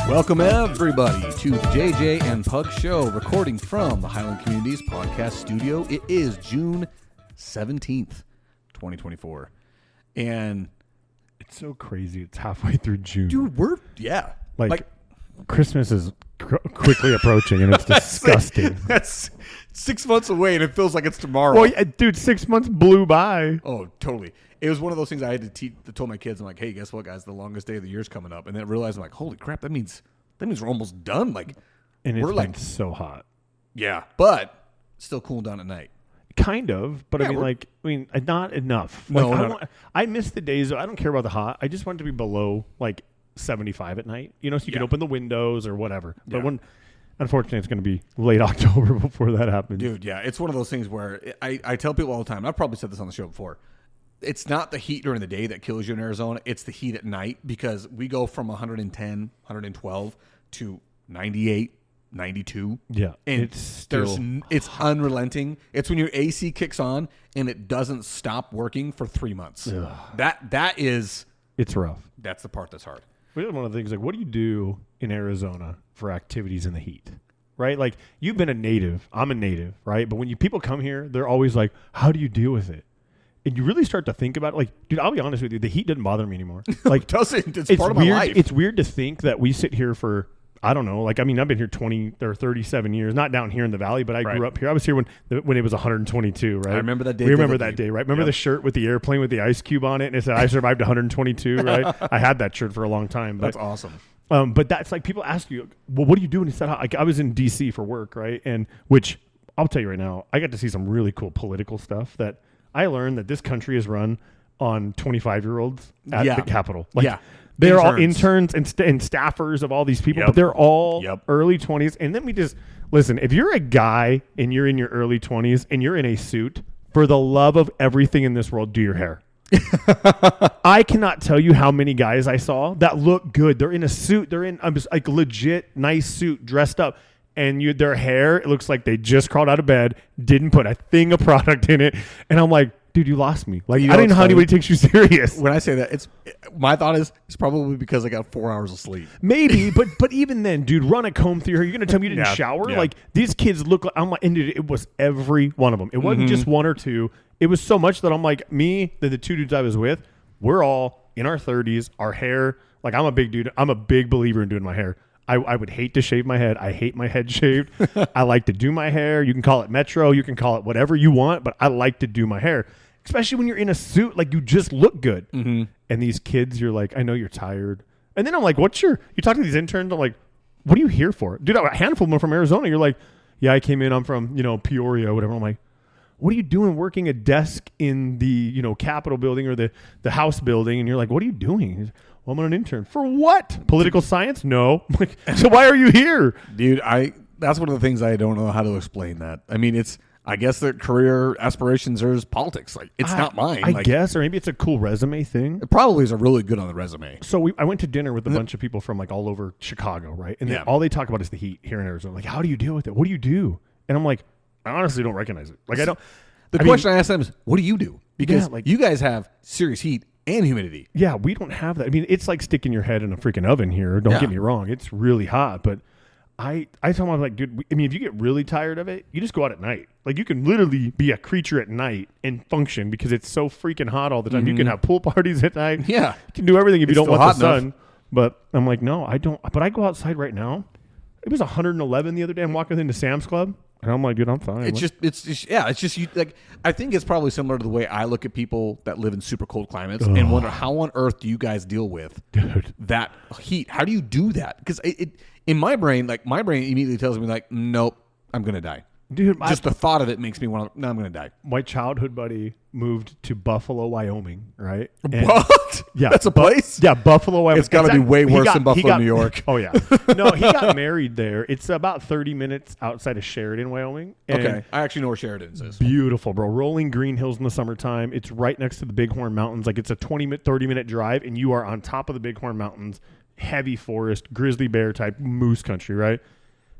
Welcome, everybody, to the JJ and Pug Show, recording from the Highland Communities Podcast Studio. It is June 17th, 2024. And it's so crazy. It's halfway through June. dude, like Christmas is quickly approaching, and it's disgusting. That's 6 months away, and it feels like it's tomorrow. Well, yeah, dude, 6 months blew by. Oh, totally. It was one of those things I had to tell my kids. I'm like, hey, guess what, guys? The longest day of the year's coming up. And then I realized, I'm like, holy crap, that means we're almost done. Like, and we're it's been so hot. Yeah, but still cooling down at night. Kind of, but Yeah, not enough. No, I miss the days. I don't care about the hot. I just want it to be below 75 at night. So you can open the windows or whatever. But unfortunately, it's going to be late October before that happens. Dude, yeah, it's one of those things where I tell people all the time. I've probably said this on the show before. It's not the heat during the day that kills you in Arizona. It's the heat at night, because we go from 110, 112 to 98, 92. Yeah, and it's unrelenting. It's when your AC kicks on and it doesn't stop working for 3 months. Ugh. It's rough. That's the part that's hard. One of the things, what do you do in Arizona for activities in the heat? Right? Like, you've been a native. I'm a native, right? But when people come here, they're always like, how do you deal with it? And you really start to think about it. Like, dude, I'll be honest with you. The heat doesn't bother me anymore. Like, it doesn't. It's part of my life. It's weird to think that we sit here for, I don't know. Like, I've been here 20 or 37 years, not down here in the valley, but I grew up here. I was here when it was 122, right? I remember that day. We remember that day, right? Remember the shirt with the airplane with the ice cube on it? And it said, I survived 122, right? I had that shirt for a long time. That's awesome. But that's like, people ask you, well, what do you do? And he said, I was in D.C. for work, right? And which I'll tell you right now, I got to see some really cool political stuff that I learned that this country is run on 25-year-olds at the Capitol. They're all interns and staffers of all these people, but they're all early 20s. And then listen, if you're a guy and you're in your early 20s and you're in a suit, for the love of everything in this world, do your hair. I cannot tell you how many guys I saw that look good. They're in a suit. They're in like legit nice suit, dressed up. And their hair, it looks like they just crawled out of bed, didn't put a thing of product in it. And I'm like, dude, you lost me. Like, I don't know how anybody takes you serious. When I say that, my thought is it's probably because I got 4 hours of sleep. Maybe, but even then, dude, run a comb through your hair. You're going to tell me you didn't shower? Yeah. Like, these kids look like, and dude, it was every one of them. It wasn't just one or two. It was so much that I'm like, the two dudes I was with, we're all in our 30s, our hair, like, I'm a big dude. I'm a big believer in doing my hair. I would hate to shave my head. I hate my head shaved. I like to do my hair. You can call it Metro. You can call it whatever you want, but I like to do my hair, especially when you're in a suit. Like, you just look good. Mm-hmm. And these kids, you're like, I know you're tired. And then I'm like, you talk to these interns, I'm like, what are you here for? Dude, a handful of them are from Arizona. You're like, yeah, I came in. I'm from, Peoria or whatever. I'm like, what are you doing working a desk in the, Capitol building or the House building? And you're like, what are you doing? Well, I'm an intern. For what? Political science? No. Like, so why are you here? Dude, that's one of the things I don't know how to explain that. I mean, I guess their career aspirations are politics. Like, it's not mine. I guess, or maybe it's a cool resume thing. It probably is really good on the resume. So I went to dinner with a bunch of people from like all over Chicago, right? And all they talk about is the heat here in Arizona. Like, how do you deal with it? What do you do? And I'm like, I honestly don't recognize it. Like, I don't. The question I asked them is, what do you do? Because you guys have serious heat and humidity. Yeah, we don't have that. I mean, it's like sticking your head in a freaking oven here. Don't get me wrong. It's really hot. But I tell them, I'm like, dude, if you get really tired of it, you just go out at night. Like, you can literally be a creature at night and function because it's so freaking hot all the time. Mm-hmm. You can have pool parties at night. Yeah. You can do everything if you don't want the sun. Enough. But I'm like, no, I don't. But I go outside right now. It was 111 the other day. I'm walking into Sam's Club. And I'm like, dude, I'm fine. It's just you. Like, I think it's probably similar to the way I look at people that live in super cold climates and wonder, how on earth do you guys deal with that heat? How do you do that? Because in my brain immediately tells me, like, nope, I'm gonna die. Dude, just the thought of it makes me want to. No, I'm going to die. My childhood buddy moved to Buffalo, Wyoming. Right? And what? Yeah, that's a place. Yeah, Buffalo, Wyoming. It's got to be way worse than Buffalo, New York. Oh yeah. No, he got married there. It's about 30 minutes outside of Sheridan, Wyoming. Okay, I actually know where Sheridan is. Beautiful, bro. Rolling green hills in the summertime. It's right next to the Bighorn Mountains. Like, it's a 30-minute drive, and you are on top of the Bighorn Mountains. Heavy forest, grizzly bear type moose country, right?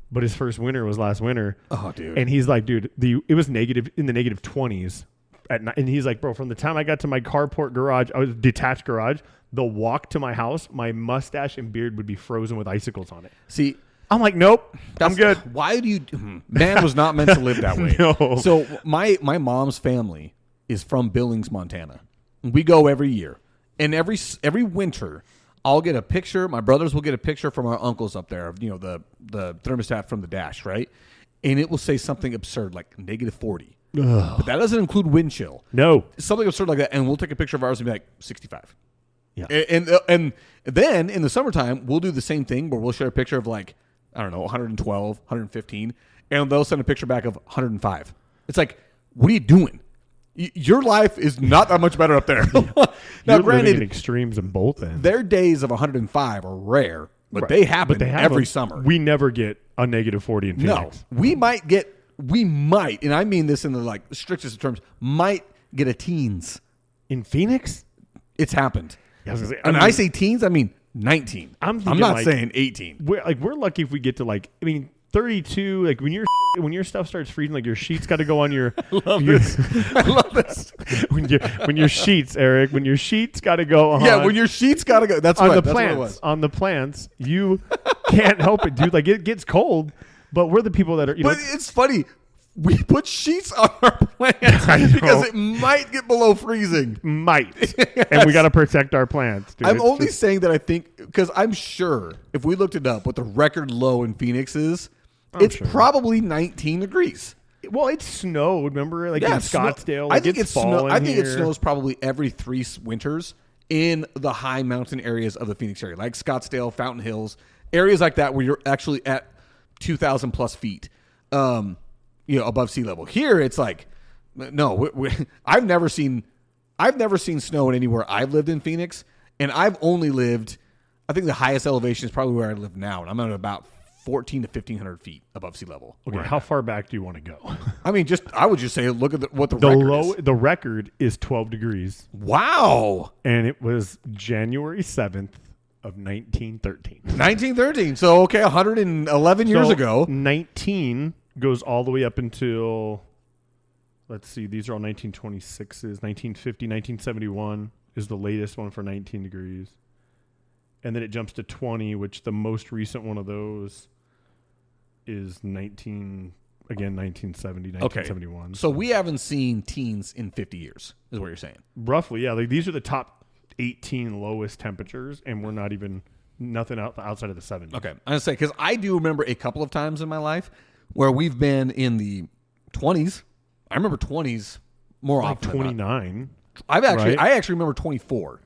But his first winter was last winter. Oh, dude. And he's like, dude, it was negative in the negative 20s at night, and he's like, bro, from the time I got to my carport garage, I was detached garage, the walk to my house, my mustache and beard would be frozen with icicles on it. See, I'm like, nope, I'm good. Why do you? Man was not meant to live that way. No. So my mom's family is from Billings, Montana. We go every year, and every winter, I'll get a picture. My brothers will get a picture from our uncles up there of the thermostat from the dash, right? And it will say something absurd like -40. But that doesn't include wind chill. No. Something absurd like that, and we'll take a picture of ours and be like 65. Yeah. And then in the summertime, we'll do the same thing where we'll share a picture of like, I don't know, 112, 115, and they'll send a picture back of 105. It's like, what are you doing? Your life is not that much better up there. Now, You're granted, living in extremes in both ends. their days of 105 are rare, but Right. they happen But they have every them. summer. We never get a -40 in No, Phoenix. we might, and I mean this in the like strictest of terms, might get a teens. In Phoenix? It's happened. Yeah, I was gonna say, And I say teens, I mean 19. I'm I'm not like, saying 18. We're lucky if we get to 32. Like when your stuff starts freezing, like your sheets got to go on your. I love this. when your sheets, Eric, when your sheets got to go on. Yeah, when your sheets got to go. That's on what, the that's plants. what it was. On the plants, you can't help it, dude. Like it gets cold, but we're the people that are. But it's funny. We put sheets on our plants because it might get below freezing. Might, and we got to protect our plants, dude. I'm only saying that I think because I'm sure if we looked it up, what the record low in Phoenix is, it's sure. probably 19 degrees. Well, it snowed. Remember, like in it snow- Scottsdale. I think it's fall. I think it snows probably every 3 winters in the high mountain areas of the Phoenix area, like Scottsdale, Fountain Hills, areas like that where you're actually at 2,000 plus feet, above sea level. Here, it's like, no, I've never seen snow anywhere I've lived in Phoenix, and I've only lived. I think the highest elevation is probably where I live now, and I'm at about 1,400 to 1,500 feet above sea level. Okay, how far back do you want to go? I mean, I would just say, look at what the record is. The record is 12 degrees. Wow. And it was January 7th of 1913. 1913. So, okay, 111 years ago. 19 goes all the way up until, let's see, these are all 1926s. 1950, 1971 is the latest one for 19 degrees. And then it jumps to 20, which the most recent one of those is 1970, 1971. So we haven't seen teens in 50 years, is what you're saying. Roughly, yeah. Like these are the top 18 lowest temperatures, and we're not even nothing outside of the 70s. Okay. I'm going to say, because I do remember a couple of times in my life where we've been in the 20s. I remember 20s more Like often. 29. I right? actually remember 24.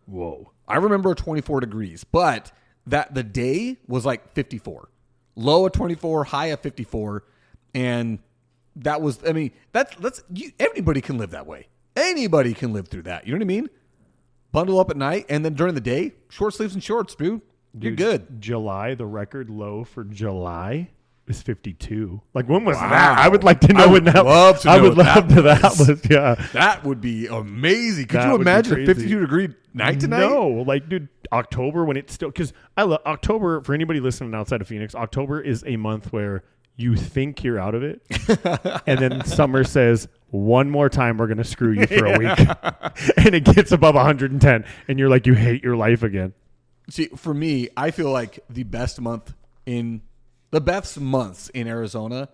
Whoa. I remember 24 degrees, but that the day was like 54. Low at 24, high at 54. And that was, I mean, anybody can live that way. Anybody can live through that. You know what I mean? Bundle up at night, and then during the day, short sleeves and shorts, dude. You're good. July, the record low for July is 52. Like, when was Wow. that? I would like to know I when would that love to I know would what love that to that was. was, yeah. That would be amazing. Could That you would be imagine a crazy. 52-degree night tonight? No, like, dude, October when it's still, because I love October. For anybody listening outside of Phoenix, October is a month where you think you're out of it, and then summer says, one more time we're going to screw you for a week, and it gets above 110, and you're like, you hate your life again. See, for me, I feel like the best months in Arizona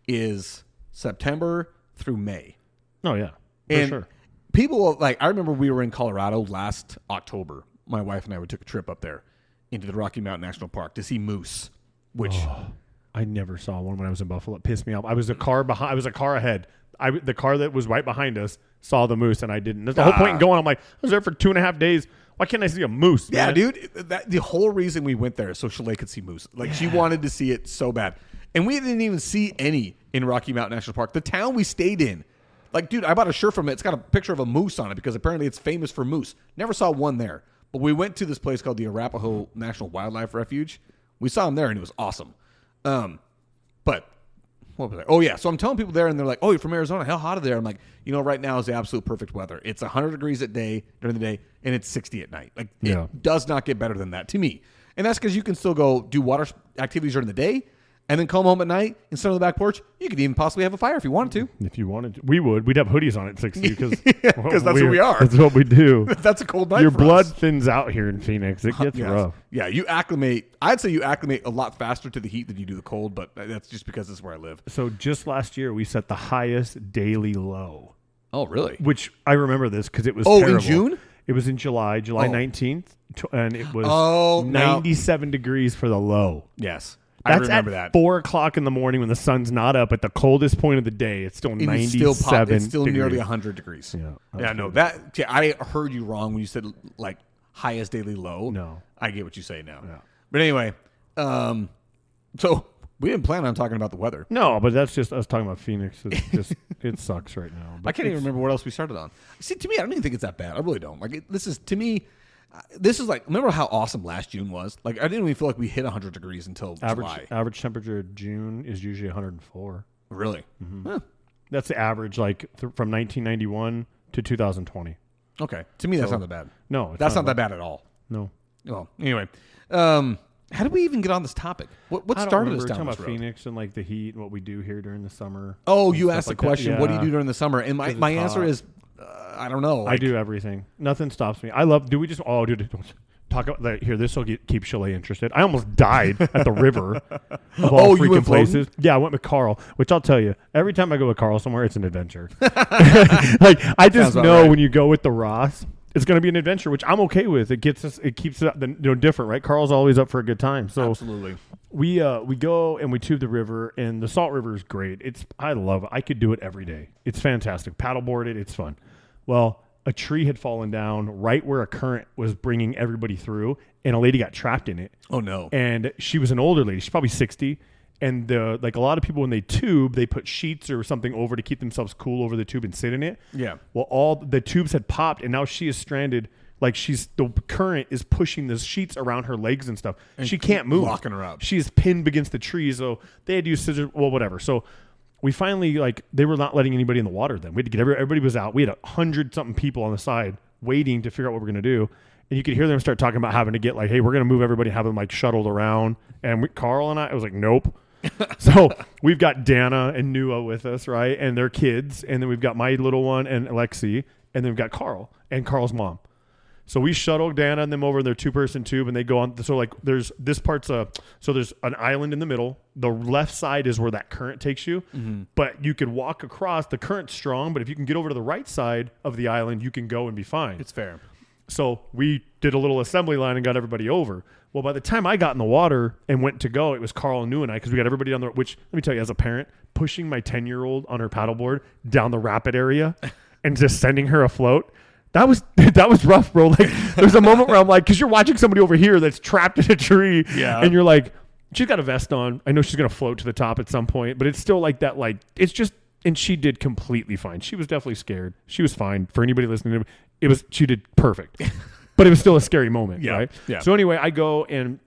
is September through May. Oh yeah, for And sure. people like, I remember we were in Colorado last October. My wife and I took a trip up there into the Rocky Mountain National Park to see moose, which I never saw one when I was in Buffalo. It pissed me off. I was a car ahead. The car that was right behind us saw the moose, and I didn't. That's the whole point in going. I'm like, I was there for 2.5 days. Why can't I see a moose? yeah, man? dude, the whole reason we went there is so Chalet could see moose. Like, she wanted to see it so bad. And we didn't even see any in Rocky Mountain National Park. The town we stayed in, like, dude, I bought a shirt from it. It's got a picture of a moose on it because apparently it's famous for moose. Never saw one there. But we went to this place called the Arapahoe National Wildlife Refuge. We saw him there, and it was awesome. But what was I? Oh, yeah. So I'm telling people there, and they're like, oh, you're from Arizona. How hot is there? I'm like, right now is the absolute perfect weather. It's 100 degrees during the day, and it's 60 at night. Like, Yeah. It does not get better than that to me. And that's because you can still go do water activities during the day. and then come home at night and sit on the back porch. You could even possibly have a fire if you wanted to. If you wanted to. We would. We'd have hoodies on at 60 because that's what we are. That's what we do. That's a cold night. Your for blood us. thins out here in Phoenix. It gets rough. Yeah, you acclimate. I'd say you acclimate a lot faster to the heat than you do the cold, but that's just because this is where I live. So just last year, we set the highest daily low. Oh, really? Which I remember this because it was terrible. In June? It was in July 19th, and it was 97 degrees for the low. Yes. That's I remember at that. 4 o'clock in the morning when the sun's not up at the coldest point of the day. It's still 97 It's still degrees. nearly 100 degrees. Yeah. No, I heard you wrong when you said like highest daily low. No. I get what you say now. Yeah. But anyway, so we didn't plan on talking about the weather. No, but that's just us talking about Phoenix. It's just it sucks right now. But I can't even remember what else we started on. See, to me, I don't even think it's that bad. I really don't. Like this is like, remember how awesome last June was? Like I didn't even feel like we hit 100 degrees until July. Average temperature of June is usually 104. Really? Mm-hmm. Huh. That's the average, like from 1991 to 2020. Okay, to me that's not that bad. No, that's not that bad at all. No. Well, anyway, how did we even get on this topic? What started us down talking this about road? Phoenix and like the heat and what we do here during the summer. Oh, you asked the question. Yeah. What do you do during the summer? And my answer is, I don't know. I do everything. Nothing stops me. I love. Do we just? Oh, dude. Talk about that here. This will keep Chalet interested. I almost died at the river of all freaking you went places. Yeah, I went with Carl, which I'll tell you, every time I go with Carl somewhere, it's an adventure. Like I just know when you go with the Ross, it's going to be an adventure, which I'm okay with. It keeps it different, right? Carl's always up for a good time. So absolutely. We go and we tube the river, and the Salt River is great. I love it. I could do it every day. It's fantastic. Paddleboard it. It's fun. Well, a tree had fallen down right where a current was bringing everybody through, and a lady got trapped in it. Oh, no. And she was an older lady. She's probably 60. And like a lot of people, when they tube, they put sheets or something over to keep themselves cool over the tube and sit in it. Yeah. Well, all the tubes had popped, and now she is stranded. Like the current is pushing the sheets around her legs and stuff. And she can't move. Locking her up. She is pinned against the tree, so they had to use scissors. Well, whatever. So we finally, they were not letting anybody in the water then. We had to get everybody was out. We had 100-something people on the side waiting to figure out what we're going to do. And you could hear them start talking about having to get hey, we're going to move everybody, have them shuttled around. And Carl and I was like, nope. So we've got Dana and Nua with us, right? And their kids. And then we've got my little one and Alexi. And then we've got Carl and Carl's mom. So we shuttle Dana and them over in their 2-person tube, and they go on. So there's this part's so there's an island in the middle. The left side is where that current takes you, but you could walk across. The current's strong, but if you can get over to the right side of the island, you can go and be fine. It's fair. So we did a little assembly line and got everybody over. Well, by the time I got in the water and went to go, it was Carl and New and I, because we got everybody on the, which let me tell you, as a parent, pushing my 10-year-old on her paddleboard down the rapid area and just sending her afloat. That was rough, bro. There's a moment where I'm like, because you're watching somebody over here that's trapped in a tree, and you're like, she's got a vest on. I know she's gonna float to the top at some point, but it's still it's just. And she did completely fine. She was definitely scared. She was fine. For anybody listening, she did perfect, but it was still a scary moment, right? Yeah. So anyway, I go, and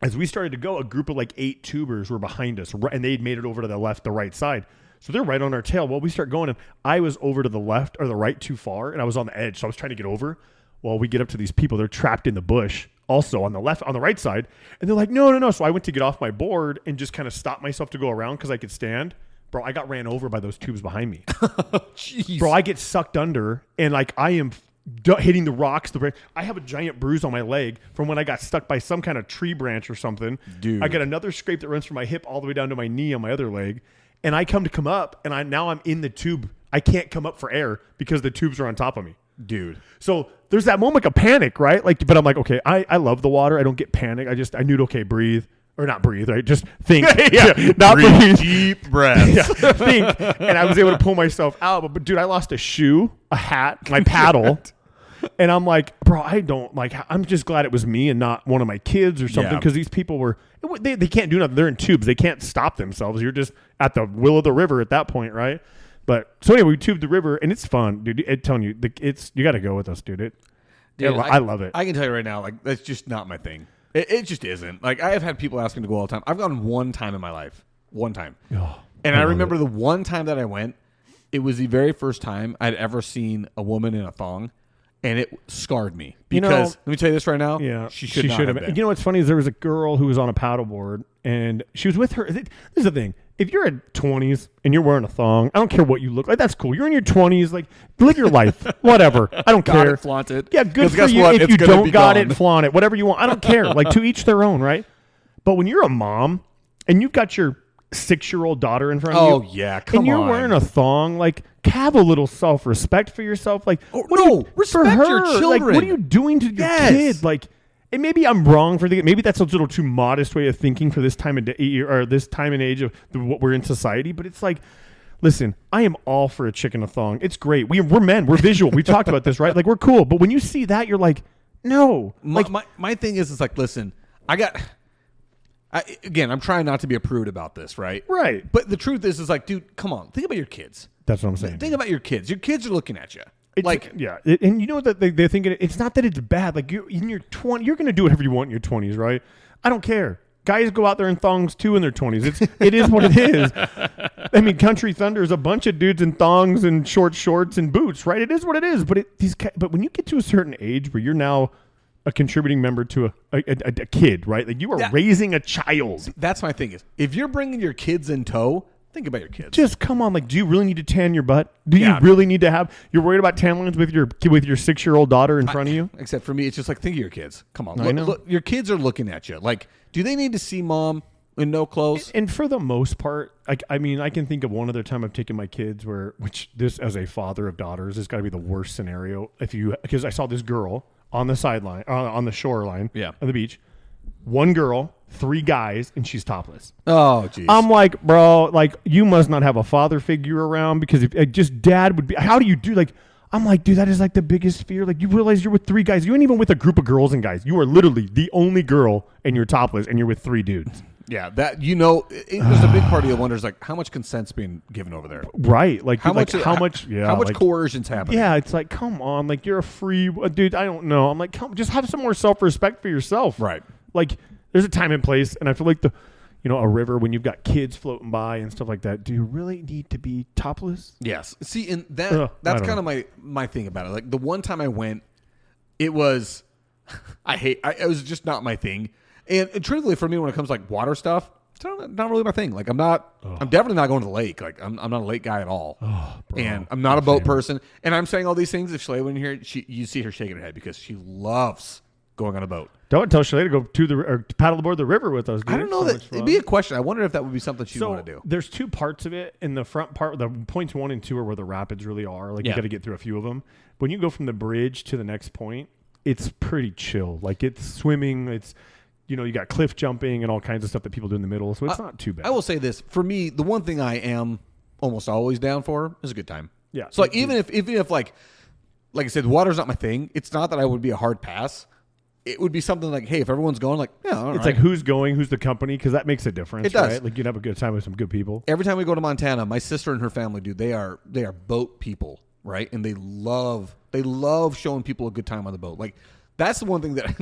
as we started to go, a group of 8 tubers were behind us, and they'd made it over to the right side. So they're right on our tail. Well, we start going, and I was over to the left or the right too far, and I was on the edge, so I was trying to get over. Well, we get up to these people. They're trapped in the bush, also on the right side, and they're like, no. So I went to get off my board and just kind of stopped myself to go around because I could stand. Bro, I got ran over by those tubes behind me. Jeez. Bro, I get sucked under, and I am hitting the rocks. I have a giant bruise on my leg from when I got stuck by some kind of tree branch or something. Dude. I got another scrape that runs from my hip all the way down to my knee on my other leg. And I come up, and now I'm in the tube. I can't come up for air because the tubes are on top of me. Dude. So there's that moment of panic, right? But I'm like, okay, I love the water. I don't get panic. I knew to, okay, breathe. Or not breathe, right? Just think. Not breathe. Deep breaths. Think. And I was able to pull myself out. But dude, I lost a shoe, a hat, my paddle. And I'm like, bro, I'm just glad it was me and not one of my kids or something, because these people they can't do nothing. They're in tubes. They can't stop themselves. You're just at the will of the river at that point, right? But so anyway, we tubed the river, and it's fun, dude. I'm telling you, you got to go with us, dude. I love it. I can tell you right now, that's just not my thing. It just isn't. I have had people ask me to go all the time. I've gone one time in my life. One time. Oh, and I remember the one time that I went, it was the very first time I'd ever seen a woman in a thong. and it scarred me because let me tell you this right now. Yeah, she should have been. You know what's funny is there was a girl who was on a paddleboard and she was with her. This is the thing. If you're at 20s and you're wearing a thong, I don't care what you look like. That's cool. You're in your 20s, like live your life, whatever. I don't care. It, flaunt it. Yeah, good for you. If you don't got it, flaunt it. Whatever you want. I don't care. Like to each their own, right? But when you're a mom and you've got your 6-year-old daughter in front of you, oh yeah, come on, and you're wearing a thong, like have a little self-respect for yourself. Like, respect your children. Like, what are you doing to your kid? Like. And maybe I'm wrong for thinking. Maybe that's a little too modest way of thinking for this time of day or this time and age of what we're in society. But it's like, listen, I am all for a chick in a thong. It's great. We're men. We're visual. We talked about this, right? Like we're cool. But when you see that, you're like, no. My thing is, it's like, listen, again, I'm trying not to be a prude about this, right? Right. But the truth is like, dude, come on, think about your kids. That's what I'm saying. Think about your kids. Your kids are looking at you. And you know that they're thinking it's not that it's bad. Like you're in your 20s, you're going to do whatever you want in your 20s, right? I don't care. Guys go out there in thongs too in their 20s. It is what it is. I mean, Country Thunder is a bunch of dudes in thongs and shorts and boots, right? It is what it is. But when you get to a certain age where you're now a contributing member to a kid, right? Like you are raising a child. That's my thing is if you're bringing your kids in tow. Think about your kids. Just come on. Like, do you really need to tan your butt? Do you really need to have? You're worried about tan lines with your 6-year-old daughter in front of you? Except for me, it's just like think of your kids. Come on, look, your kids are looking at you. Like, do they need to see mom in no clothes? And for the most part, I mean, I can think of one other time I've taken my kids which this as a father of daughters has got to be the worst scenario. Because I saw this girl on the sideline, on the shoreline, of the beach, one girl. 3 guys and she's topless. Oh, geez. I'm like, bro, like you must not have a father figure around because if just dad would be. How do you do like? I'm like, dude, that is like the biggest fear. Like you realize you're with 3 guys. You ain't even with a group of girls and guys. You are literally the only girl and you're topless and you're with 3 dudes. Yeah, that there's a big part of you wonders like how much consent's being given over there, right? Like how much coercion's happening? Yeah, it's like come on, like you're a free dude. I don't know. I'm like, just have some more self-respect for yourself, right? Like. There's a time and place, and I feel like a river when you've got kids floating by and stuff like that. Do you really need to be topless? Yes. See, and that's kind of my thing about it. Like the one time I went, it was, it was just not my thing. And truthfully, for me, when it comes to like water stuff, it's not really my thing. Like I'm definitely not going to the lake. Like I'm not a lake guy at all. Oh, bro, and I'm not a boat person. And I'm saying all these things. If Shalay went in here, you see her shaking her head because she loves going on a boat. Don't tell Shalay to go paddle aboard the river with us, dude. I don't know that it'd be a question. I wonder if that would be something she'd want to do. There's 2 parts of it. In the front part, the points 1 and 2 are where the rapids really are. Like you got to get through a few of them. When you go from the bridge to the next point, it's pretty chill. Like it's swimming. It's you got cliff jumping and all kinds of stuff that people do in the middle. So it's not too bad. I will say this for me, the one thing I am almost always down for is a good time. Yeah. So like even if like I said, water's not my thing. It's not that I would be a hard pass. It would be something like, hey, if everyone's going, like, yeah, all right. It's like who's going, who's the company, because that makes a difference. It does. Right? Like you'd have a good time with some good people. Every time we go to Montana, my sister and her family, dude, they are boat people, right? And they love showing people a good time on the boat. Like that's the one thing that.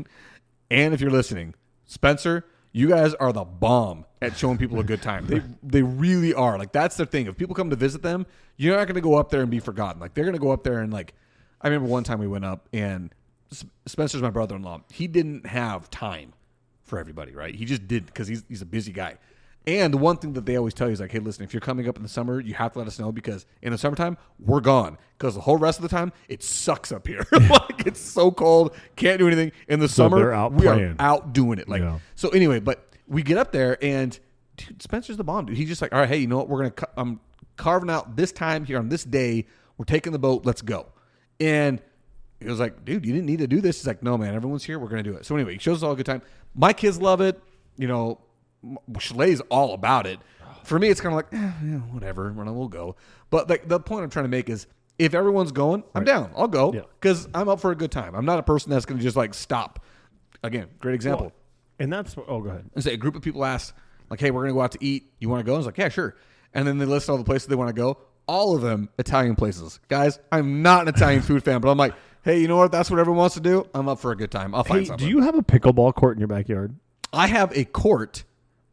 And if you're listening, Spencer, you guys are the bomb at showing people a good time. They really are. Like that's their thing. If people come to visit them, you're not going to go up there and be forgotten. Like they're going to go up there and like, I remember one time we went up and. Spencer's my brother-in-law. He didn't have time for everybody, right? He just didn't because he's a busy guy. And the one thing that they always tell you is like, hey, listen, if you're coming up in the summer, you have to let us know because in the summertime, we're gone. Because the whole rest of the time, it sucks up here. Like it's so cold, can't do anything. In the summer, we are out doing it. Like so. Anyway, but we get up there and dude, Spencer's the bomb, dude. He's just like, all right, hey, you know what? We're gonna I'm carving out this time here on this day. We're taking the boat. Let's go. And he was like, dude, you didn't need to do this. He's like, no, man, everyone's here. We're going to do it. So anyway, he shows us all a good time. My kids love it. Shalay's all about it. For me, it's kind of like, whatever. We'll go. But like the point I'm trying to make is if everyone's going, I'm down. I'll go because I'm up for a good time. I'm not a person that's going to just like stop. Again, great example. Well, and that's go ahead. And say a group of people ask like, hey, we're going to go out to eat. You want to go? I was like, yeah, sure. And then they list all the places they want to go. All of them Italian places. Guys, I'm not an Italian food fan, but I'm like, hey, you know what? That's what everyone wants to do. I'm up for a good time. I'll find something. Do you have a pickleball court in your backyard? I have a court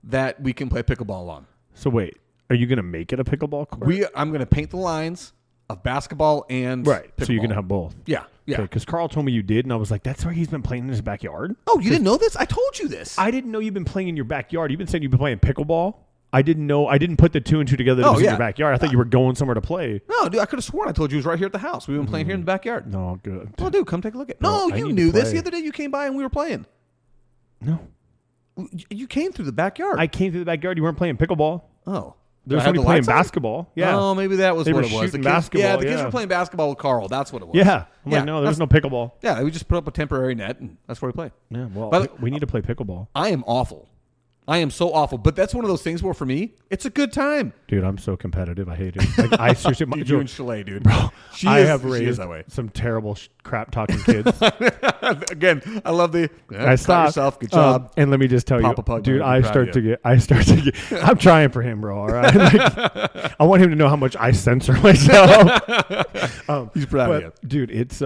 that we can play pickleball on. So wait, are you going to make it a pickleball court? I'm going to paint the lines. of basketball and right. pickleball. So you can have both. Yeah. Because Carl told me you did, and I was like, that's where he's been playing in his backyard? Oh, you didn't know this? I told you this. I didn't know you've been playing in your backyard. You've been saying you've been playing pickleball. I didn't know. I didn't put the 2 and 2 together that it was in your backyard. I thought you were going somewhere to play. No, dude, I could have sworn I told you it was right here at the house. We've been playing here in the backyard. No, good. Oh, dude, come take a look at it. No, No, you knew this. The other day you came by and we were playing. No. You came through the backyard. I came through the backyard. You weren't playing pickleball. Oh. There's somebody playing basketball. Yeah. Oh, maybe that was They what were it was. shooting The kids, basketball, the kids were playing basketball with Carl. That's what it was. Yeah. I'm like, no, there was no pickleball. Yeah, we just put up a temporary net, and that's where we play. Yeah, well, we need to play pickleball. I am awful. I am so awful. But that's one of those things where, for me, it's a good time. Dude, I'm so competitive. I hate it. Like, I seriously, Dude, you and Chalet, dude. Bro, I have she is raised that way. some terrible crap talking kids. Again, I love the I stopped. yourself. Good job. And let me just tell Papa you, Pug, dude, I'm proud I start to get, I'm trying for him, bro. All right. Like, I want him to know how much I censor myself. He's proud of you. Dude, it's,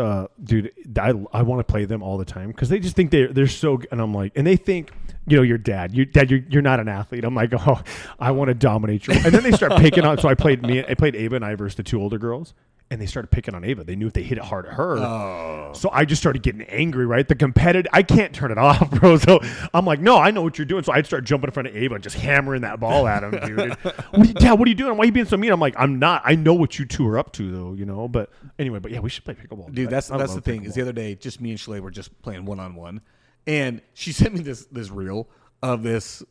dude, I want to play them all the time because they just think they're so good. And I'm like, and they think, you know, your dad, you're not an athlete. I'm like, oh, I want to dominate you. And then they start picking on. So I played Ava and I versus the 2 older girls, and they started picking on Ava. They knew if they hit it hard at her. Oh. So I just started getting angry. Right, the competitive. I can't turn it off, bro. So I'm like, no, I know what you're doing. So I'd start jumping in front of Ava and just hammering that ball at him, dude. Dad, what are you doing? Why are you being so mean? I'm like, I'm not. I know what you two are up to, though. You know. But anyway, but yeah, we should play pickleball. Dude, that's the thing. Is the other day, just me and Chalet were just playing 1-on-1, and she sent me this reel of this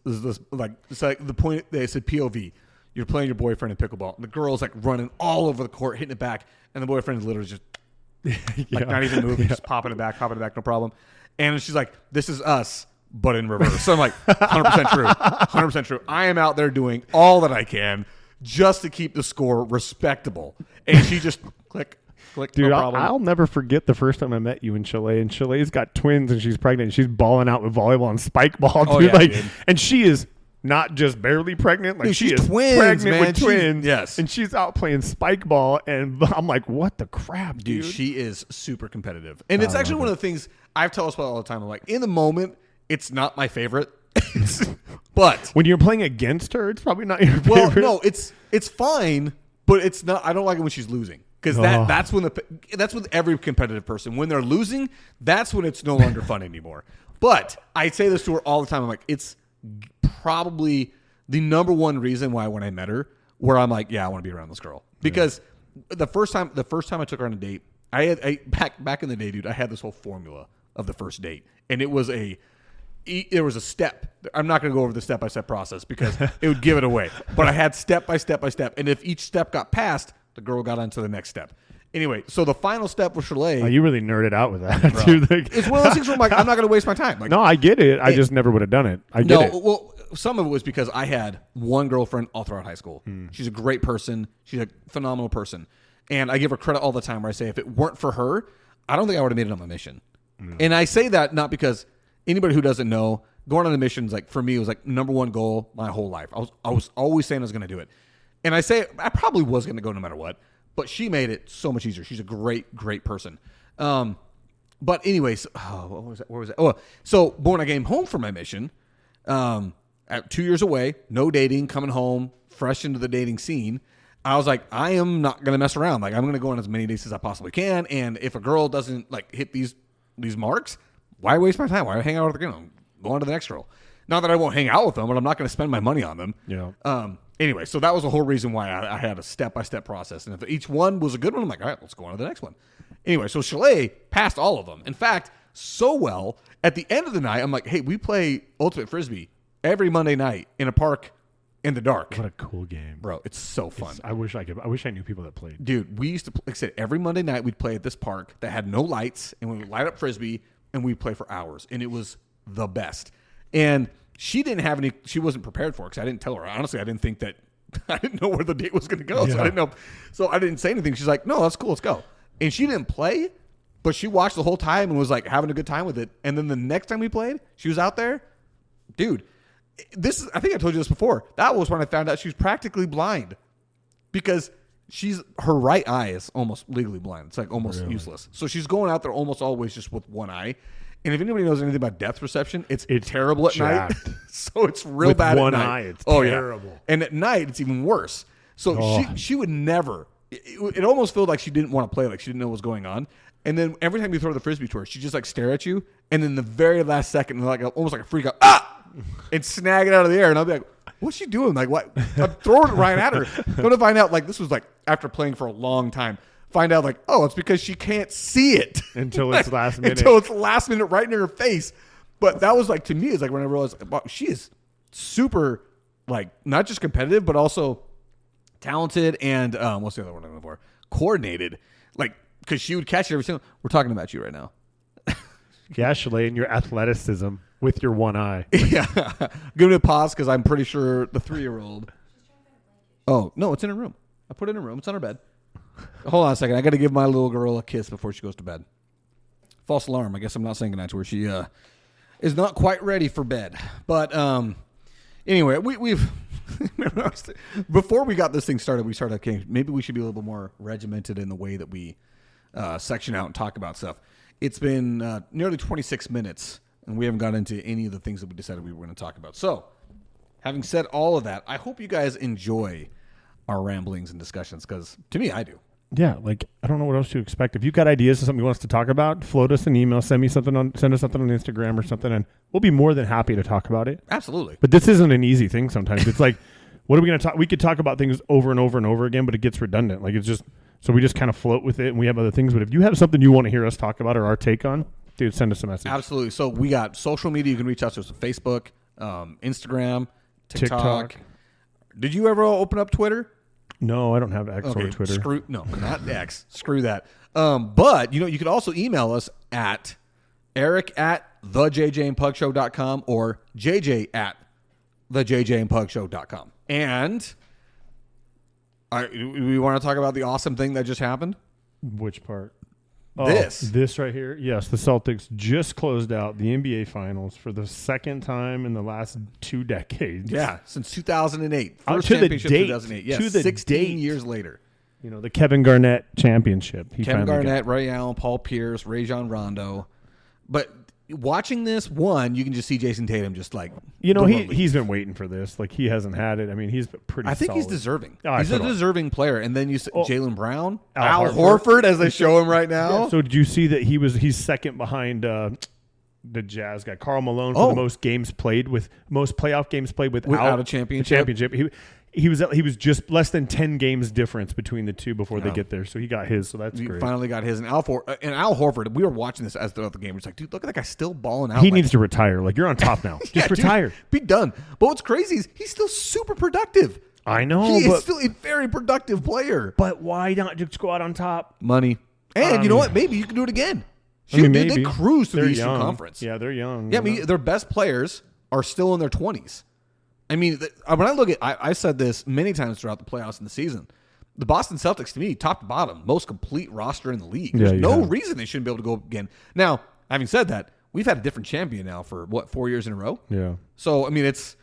like, it's like the point they said POV. You're playing your boyfriend in pickleball. And the girl's like running all over the court, hitting it back, and the boyfriend is literally just like not even moving, just popping it back, no problem. And she's like, "This is us, but in reverse." So I'm like, 100% true, 100% true. I am out there doing all that I can just to keep the score respectable, and she just click. Dude, no problem. I'll never forget the first time I met you in Chalet, and Chalet's got twins, and she's pregnant, and she's balling out with volleyball and spike ball, dude. Oh, yeah, dude. And she is not just barely pregnant, like dude, she is twins, pregnant man. with twins. Yes, and she's out playing spike ball, and I'm like, what the crap, dude? She is super competitive, and it's actually one of the things I tell us all the time. I'm like, in the moment, it's not my favorite, but when you're playing against her, it's probably not your favorite. Well, no, it's fine, but it's not. I don't like it when she's losing. Because that's with every competitive person. When they're losing, that's when it's no longer fun anymore. But I say this to her all the time. I'm like, it's probably the number one reason why when I met her, where I'm like, yeah, I want to be around this girl. Because the first time I took her on a date, back in the day, dude, I had this whole formula of the first date, and there was a step. I'm not going to go over the step-by-step process because it would give it away. But I had step by step by step, and if each step got passed, the girl got on to the next step. Anyway, so the final step with Chalet. Oh, you really nerded out with that, dude. It's one of those things where I'm like, I'm not going to waste my time. Like, no, I get it. I just never would have done it. I get it. Well, some of it was because I had one girlfriend all throughout high school. She's a great person. She's a phenomenal person. And I give her credit all the time where I say if it weren't for her, I don't think I would have made it on my mission. And I say that not because anybody who doesn't know, going on the missions, like for me, it was like number one goal my whole life. I was always saying I was going to do it. And I say I probably was going to go no matter what, but she made it so much easier. She's a great, great person. But anyways, what was that? Where was that? Oh, so when I came home from my mission, at 2 years away, no dating, coming home, fresh into the dating scene, I was like, I am not going to mess around. Like, I'm going to go on as many dates as I possibly can. And if a girl doesn't like hit these marks, why waste my time? Why hang out with her? Go on to the next girl. Not that I won't hang out with them, but I'm not going to spend my money on them. Yeah. Anyway, so that was the whole reason why I had a step-by-step process. And if each one was a good one, I'm like, all right, let's go on to the next one. Anyway, so Chalet passed all of them. In fact, so well, at the end of the night, I'm like, hey, we play Ultimate Frisbee every Monday night in a park in the dark. What a cool game. Bro, it's so fun. I wish I knew people that played. Dude, we used to, like I said, every Monday night we'd play at this park that had no lights, and we would light up Frisbee, and we'd play for hours. And it was the best. And she wasn't prepared for it because I didn't tell her. Honestly, I didn't think that, I didn't know where the date was going to go. Yeah. So I didn't know. So I didn't say anything. She's like, no, that's cool. Let's go. And she didn't play, but she watched the whole time and was like having a good time with it. And then the next time we played, she was out there. Dude, I think I told you this before. That was when I found out she was practically blind because her right eye is almost legally blind. It's like almost useless. So she's going out there almost always just with one eye. And if anybody knows anything about depth perception, it's terrible at night. So it's real with bad one at night. Eye, it's terrible. Yeah. And at night, it's even worse. So she would never it almost felt like she didn't want to play, like she didn't know what was going on. And then every time you throw the frisbee to her, she just like stare at you, and then the very last second, like almost like a freak out, and snag it out of the air, and I'll be like, "What's she doing?" Like, what? I'm throwing it right at her. Going to find out, like, this was like after playing for a long time. Find out, like, oh, it's because she can't see it until it's last minute. Until it's last minute, right in her face. But that was like, to me, it's like when I realized, wow, she is super, like, not just competitive, but also talented and what's the other one I'm looking for? Coordinated, like, because she would catch it every single. We're talking about you right now. Yeah, Shalane, and your athleticism with your one eye. Yeah. Give me a pause because I'm pretty sure the 3-year-old. Oh, no, it's in her room. I put it in her room. It's on her bed. Hold on a second. I got to give my little girl a kiss before she goes to bed. False alarm. I guess I'm not saying goodnight to her. She is not quite ready for bed. But anyway, we've before we got this thing started, we started okay, maybe we should be a little bit more regimented in the way that we section out and talk about stuff. It's been nearly 26 minutes, and we haven't got into any of the things that we decided we were going to talk about. So, having said all of that, I hope you guys enjoy our ramblings and discussions, because to me, I do. Yeah, like, I don't know what else to expect. If you've got ideas of something you want us to talk about, float us an email, send us something on Instagram or something, and we'll be more than happy to talk about it. Absolutely. But this isn't an easy thing sometimes. It's like, what are we going to talk? We could talk about things over and over and over again, but it gets redundant. Like, it's just, so we just kind of float with it, and we have other things. But if you have something you want to hear us talk about or our take on, dude, send us a message. Absolutely. So we got social media. You can reach out to us on Facebook, Instagram, TikTok. Did you ever open up Twitter? No, I don't have X or Twitter. No, not X. Screw that. But, you could also email us at eric@thejjandpugshow.com or jj@thejjandpugshow.com. And we want to talk about the awesome thing that just happened? Which part? This right here. Yes, the Celtics just closed out the NBA Finals for the second time in the last 2 decades. Yeah, since 2008. First to championship, the date. 2008. Yes, to the 16 date. years later. The Kevin Garnett championship. Kevin Garnett, Ray Allen, Paul Pierce, Rajon Rondo. But watching this, you can just see Jason Tatum just like... he's been waiting for this. Like, he hasn't had it. I mean, he's pretty I think solid. he's deserving. Oh, he's a deserving player. And then you see Jaylen Brown, Al Horford, as they show him right now. Yeah, so did you see that he's second behind the Jazz guy, Karl Malone, for the most playoff games played without a championship? He was just less than 10 games difference between the two before they get there. So he got his. So that's great. He finally got his. And Al Horford, we were watching this as throughout the game. It's like, dude, look at that guy still balling out. He needs to retire. Like, you're on top now. Just retire. Dude, be done. But what's crazy is he's still super productive. I know. He is still a very productive player. But why not just go out on top? Money. And you know what? Maybe you can do it again. Maybe. They cruise through the Eastern Conference. Yeah, they're young. Yeah, I mean, their best players are still in their 20s. I mean, when I look at, I said this many times throughout the playoffs in the season. The Boston Celtics, to me, top to bottom, most complete roster in the league. There's no reason they shouldn't be able to go again. Now, having said that, we've had a different champion now for 4 years in a row. Yeah. So I mean, it's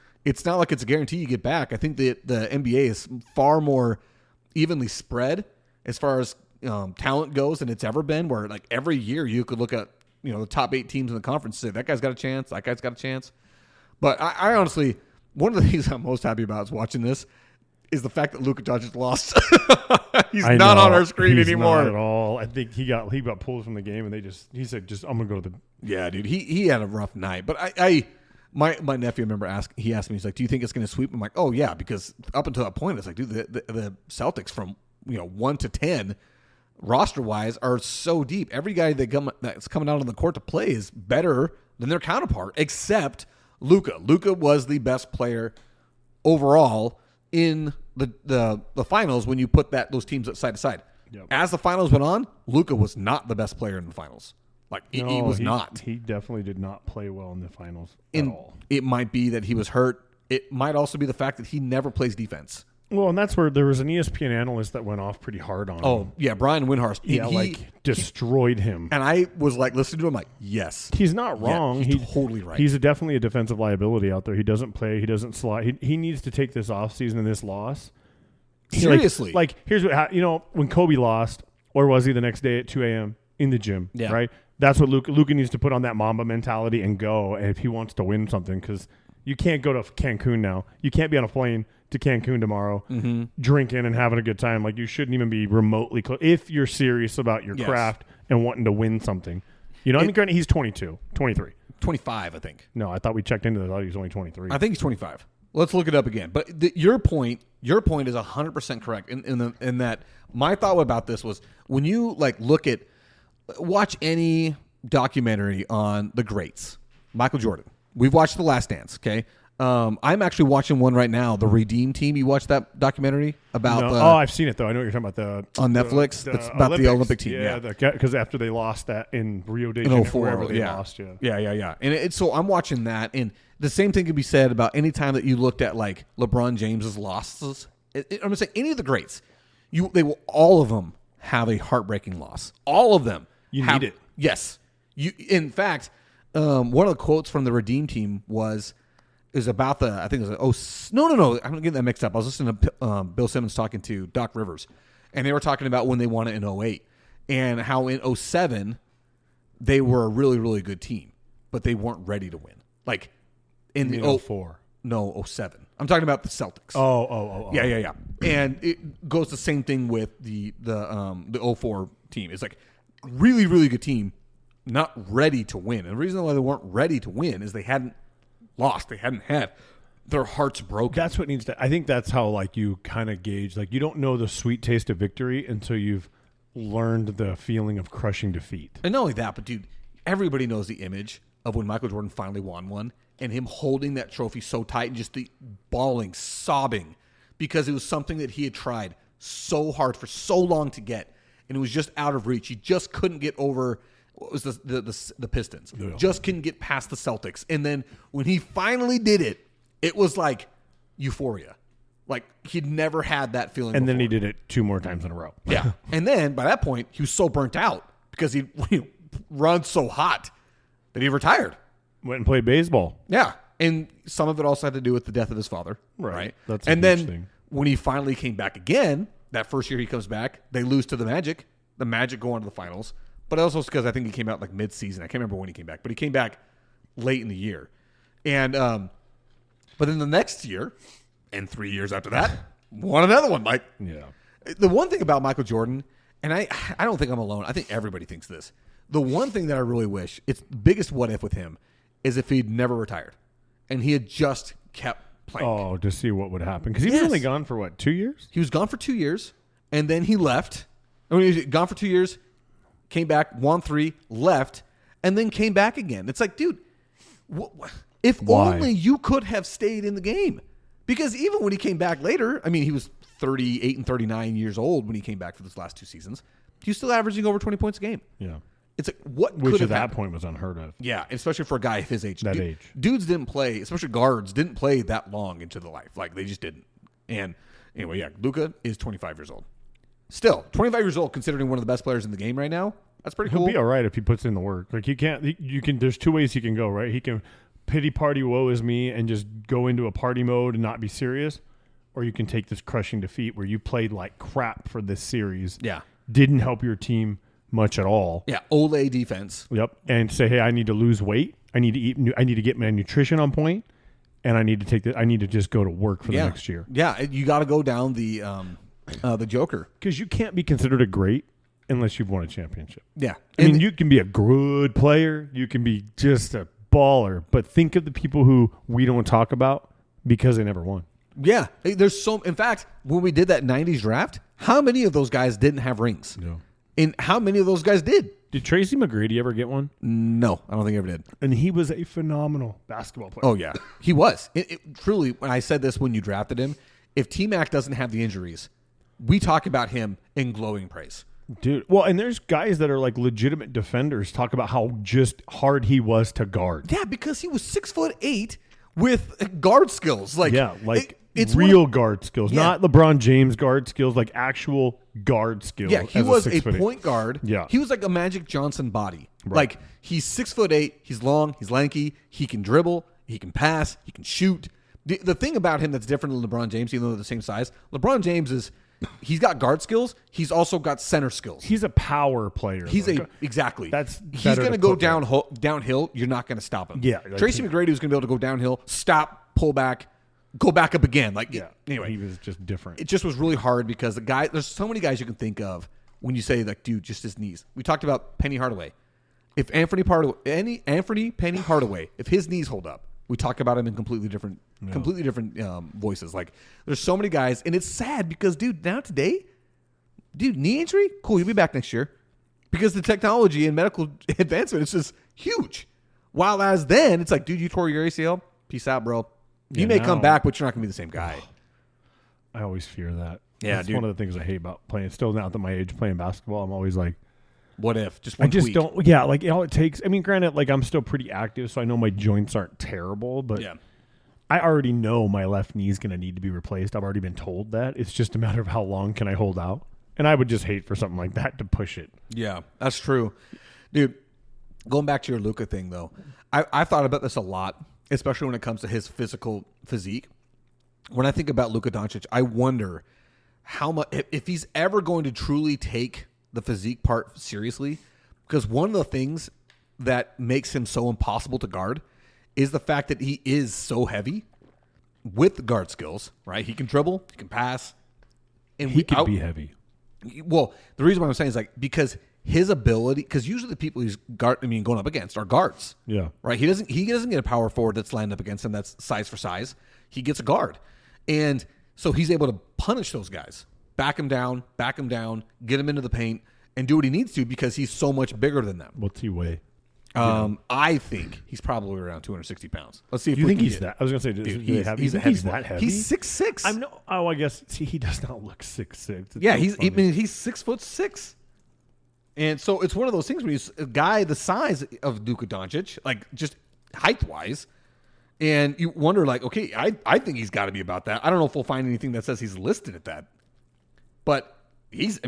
not like it's a guarantee you get back. I think that the NBA is far more evenly spread as far as talent goes than it's ever been. Where like every year you could look at the top 8 teams in the conference and say that guy's got a chance, that guy's got a chance. But I honestly. One of the things I'm most happy about is watching this is the fact that Luka Doncic lost. He's not on our screen anymore. Not at all. I think he got pulled from the game, and he said, I'm gonna go to the. Yeah, dude, he had a rough night. But my nephew, I remember he asked me, he's like, do you think it's gonna sweep? I'm like, oh yeah, because up until that point, it's like, dude, the Celtics from 1 to 10 roster wise are so deep. Every guy that's coming out on the court to play is better than their counterpart, except Luka. Luka was the best player overall in the finals when you put those teams side to side. Yep. As the finals went on, Luka was not the best player in the finals. Like he was not. He definitely did not play well in the finals at all. It might be that he was hurt. It might also be the fact that he never plays defense. Well, and that's where there was an ESPN analyst that went off pretty hard on him. Oh, yeah, Brian Windhorst. He destroyed him. And I was like, listening to him, like, yes. He's not wrong. Yeah, he's totally right. He's definitely a defensive liability out there. He doesn't play. He doesn't slide. He needs to take this offseason and this loss. Seriously. Like here's what, when Kobe lost, or was he the next day at 2 a.m. in the gym, right? That's what Luka needs to put on that Mamba mentality and go if he wants to win something, because you can't go to Cancun now. You can't be on a plane to Cancun tomorrow, drinking and having a good time. Like, you shouldn't even be remotely close if you're serious about your craft and wanting to win something. You know, I mean, granted, he's 22, 23. 25, I think. No, I thought we checked into that. I thought he was only 23. I think he's 25. Let's look it up again. But your point is 100% correct in that my thought about this was when you watch any documentary on the greats, Michael Jordan. We've watched The Last Dance, okay? I'm actually watching one right now, The Redeem Team. You watched that documentary about? No. I've seen it though. I know what you're talking about. On Netflix. It's about Olympics. the Olympic team. Yeah, because after they lost that in Rio de Janeiro, wherever they lost. Yeah. And so I'm watching that, and the same thing can be said about any time that you looked at like LeBron James's losses. I'm gonna say any of the greats. All of them have a heartbreaking loss. All of them. You need it. Yes. In fact, one of the quotes from the Redeem Team is about I think it was no, I'm getting that mixed up. I was listening to Bill Simmons talking to Doc Rivers, and they were talking about when they won it in 08 and how in 07 they were a really, really good team, but they weren't ready to win. Like in the 04. No, 07. I'm talking about the Celtics. Oh. Yeah. And it goes the same thing with the 04 team. It's like really, really good team, not ready to win. And the reason why they weren't ready to win is they hadn't lost. They hadn't had their hearts broken. That's what needs to. I think that's how you kind of gauge. Like, you don't know the sweet taste of victory until you've learned the feeling of crushing defeat. And not only that, but dude, everybody knows the image of when Michael Jordan finally won one and him holding that trophy so tight and just the bawling, sobbing, because it was something that he had tried so hard for so long to get, and it was just out of reach. He just couldn't get over. What was the Pistons? Yeah. Just couldn't get past the Celtics. And then when he finally did it, it was like euphoria. Like he'd never had that feeling and before. Then he did it 2 more times in a row. Yeah. And then by that point, he was so burnt out because he'd run so hot that he retired. Went and played baseball. Yeah. And some of it also had to do with the death of his father. Right. That's and then when he finally came back again, that first year he comes back, they lose to the Magic. The Magic go on to the finals. But also because I think he came out like mid-season. I can't remember when he came back, but he came back late in the year. And but then the next year, and 3 years after that, won another one. Like, yeah. The one thing about Michael Jordan, and I don't think I'm alone. I think everybody thinks this. The one thing that I really wish, it's the biggest what if with him, is if he'd never retired, and he had just kept playing. Oh, to see what would happen, because he was only gone for what, 2 years? He was gone for 2 years, and then he left. I mean, he was gone for 2 years. Came back, won 3, left, and then came back again. It's like, dude, if only you could have stayed in the game. Because even when he came back later, I mean, he was 38 and 39 years old when he came back for those last 2 seasons. He was still averaging over 20 points a game. Yeah. It's like, what Which could at have that happened? point was unheard of. Yeah, especially for a guy of his age. Age. Dudes didn't play, especially guards, didn't play that long into the life. Like, they just didn't. And anyway, yeah, Luka is 25 years old. Still, 25 years old, considering one of the best players in the game right now. That's pretty cool. He'll be all right if he puts in the work. Like, you can. There's 2 ways he can go, right? He can pity party, woe is me, and just go into a party mode and not be serious, or you can take this crushing defeat where you played like crap for this series. Yeah, didn't help your team much at all. Yeah, Ole defense. Yep, and say, hey, I need to lose weight. I need to eat. I need to get my nutrition on point, and I need to just go to work for the next year. Yeah, you got to go down the Joker, because you can't be considered a great unless you've won a championship. Yeah. I mean, you can be a good player. You can be just a baller. But think of the people who we don't talk about because they never won. Yeah. In fact, when we did that 90s draft, how many of those guys didn't have rings? No. And how many of those guys did? Did Tracy McGrady ever get one? No, I don't think he ever did. And he was a phenomenal basketball player. Oh, yeah. He was. Truly, when I said this when you drafted him, if T-Mac doesn't have the injuries, we talk about him in glowing praise. Dude, well, and there's guys that are like legitimate defenders talk about how just hard he was to guard. Yeah, because he was 6'8" with guard skills. It's real guard skills, not LeBron James guard skills, like actual guard skills. Yeah, he was a point guard. Yeah, he was like a Magic Johnson body. Right. Like he's 6'8", he's long, he's lanky, he can dribble, he can pass, he can shoot. The thing about him that's different than LeBron James, even though they're the same size, LeBron James he's got guard skills. He's also got center skills. He's a power player. Exactly. He's going to go downhill. You're not going to stop him. Yeah. Tracy McGrady was going to be able to go downhill, stop, pull back, go back up again. Like, anyway, he was just different. It just was really hard because there's so many guys you can think of when you say, like, dude, just his knees. We talked about Penny Hardaway. If Anthony Penny Hardaway, if his knees hold up, we talk about him in completely different voices. Like, there's so many guys, and it's sad because, dude, knee injury, cool, he'll be back next year because the technology and medical advancement is just huge. While as then, it's like, dude, you tore your ACL, peace out, bro. You may come back, but you're not going to be the same guy. I always fear that. Yeah, that's one of the things I hate about playing. Still, now at my age, playing basketball, I'm always like, what if? Just one tweak. Don't. Yeah, like all it takes. I mean, granted, like I'm still pretty active, so I know my joints aren't terrible, but I already know my left knee is going to need to be replaced. I've already been told that. It's just a matter of how long can I hold out, and I would just hate for something like that to push it. Yeah, that's true, dude. Going back to your Luka thing, though, I thought about this a lot, especially when it comes to his physical physique. When I think about Luka Doncic, I wonder how much if he's ever going to truly take the physique part seriously, because one of the things that makes him so impossible to guard is the fact that he is so heavy with guard skills, right? He can dribble, he can pass, and he can be heavy. Well, the reason why I'm saying is like because his ability, because usually the people he's going up against are guards. Yeah. Right? He doesn't get a power forward that's lined up against him that's size for size. He gets a guard. And so he's able to punish those guys. Back him down, get him into the paint, and do what he needs to because he's so much bigger than them. What's he weigh? I think he's probably around 260 pounds. Let's see if you we think can he's that. I was going to say, dude, he's that heavy. He's 6'6". I guess he does not look 6'6". Yeah, he's 6'6". And so it's one of those things where he's a guy the size of Luka Doncic, like just height-wise, and you wonder, like, okay, I think he's got to be about that. I don't know if we'll find anything that says he's listed at that. But he's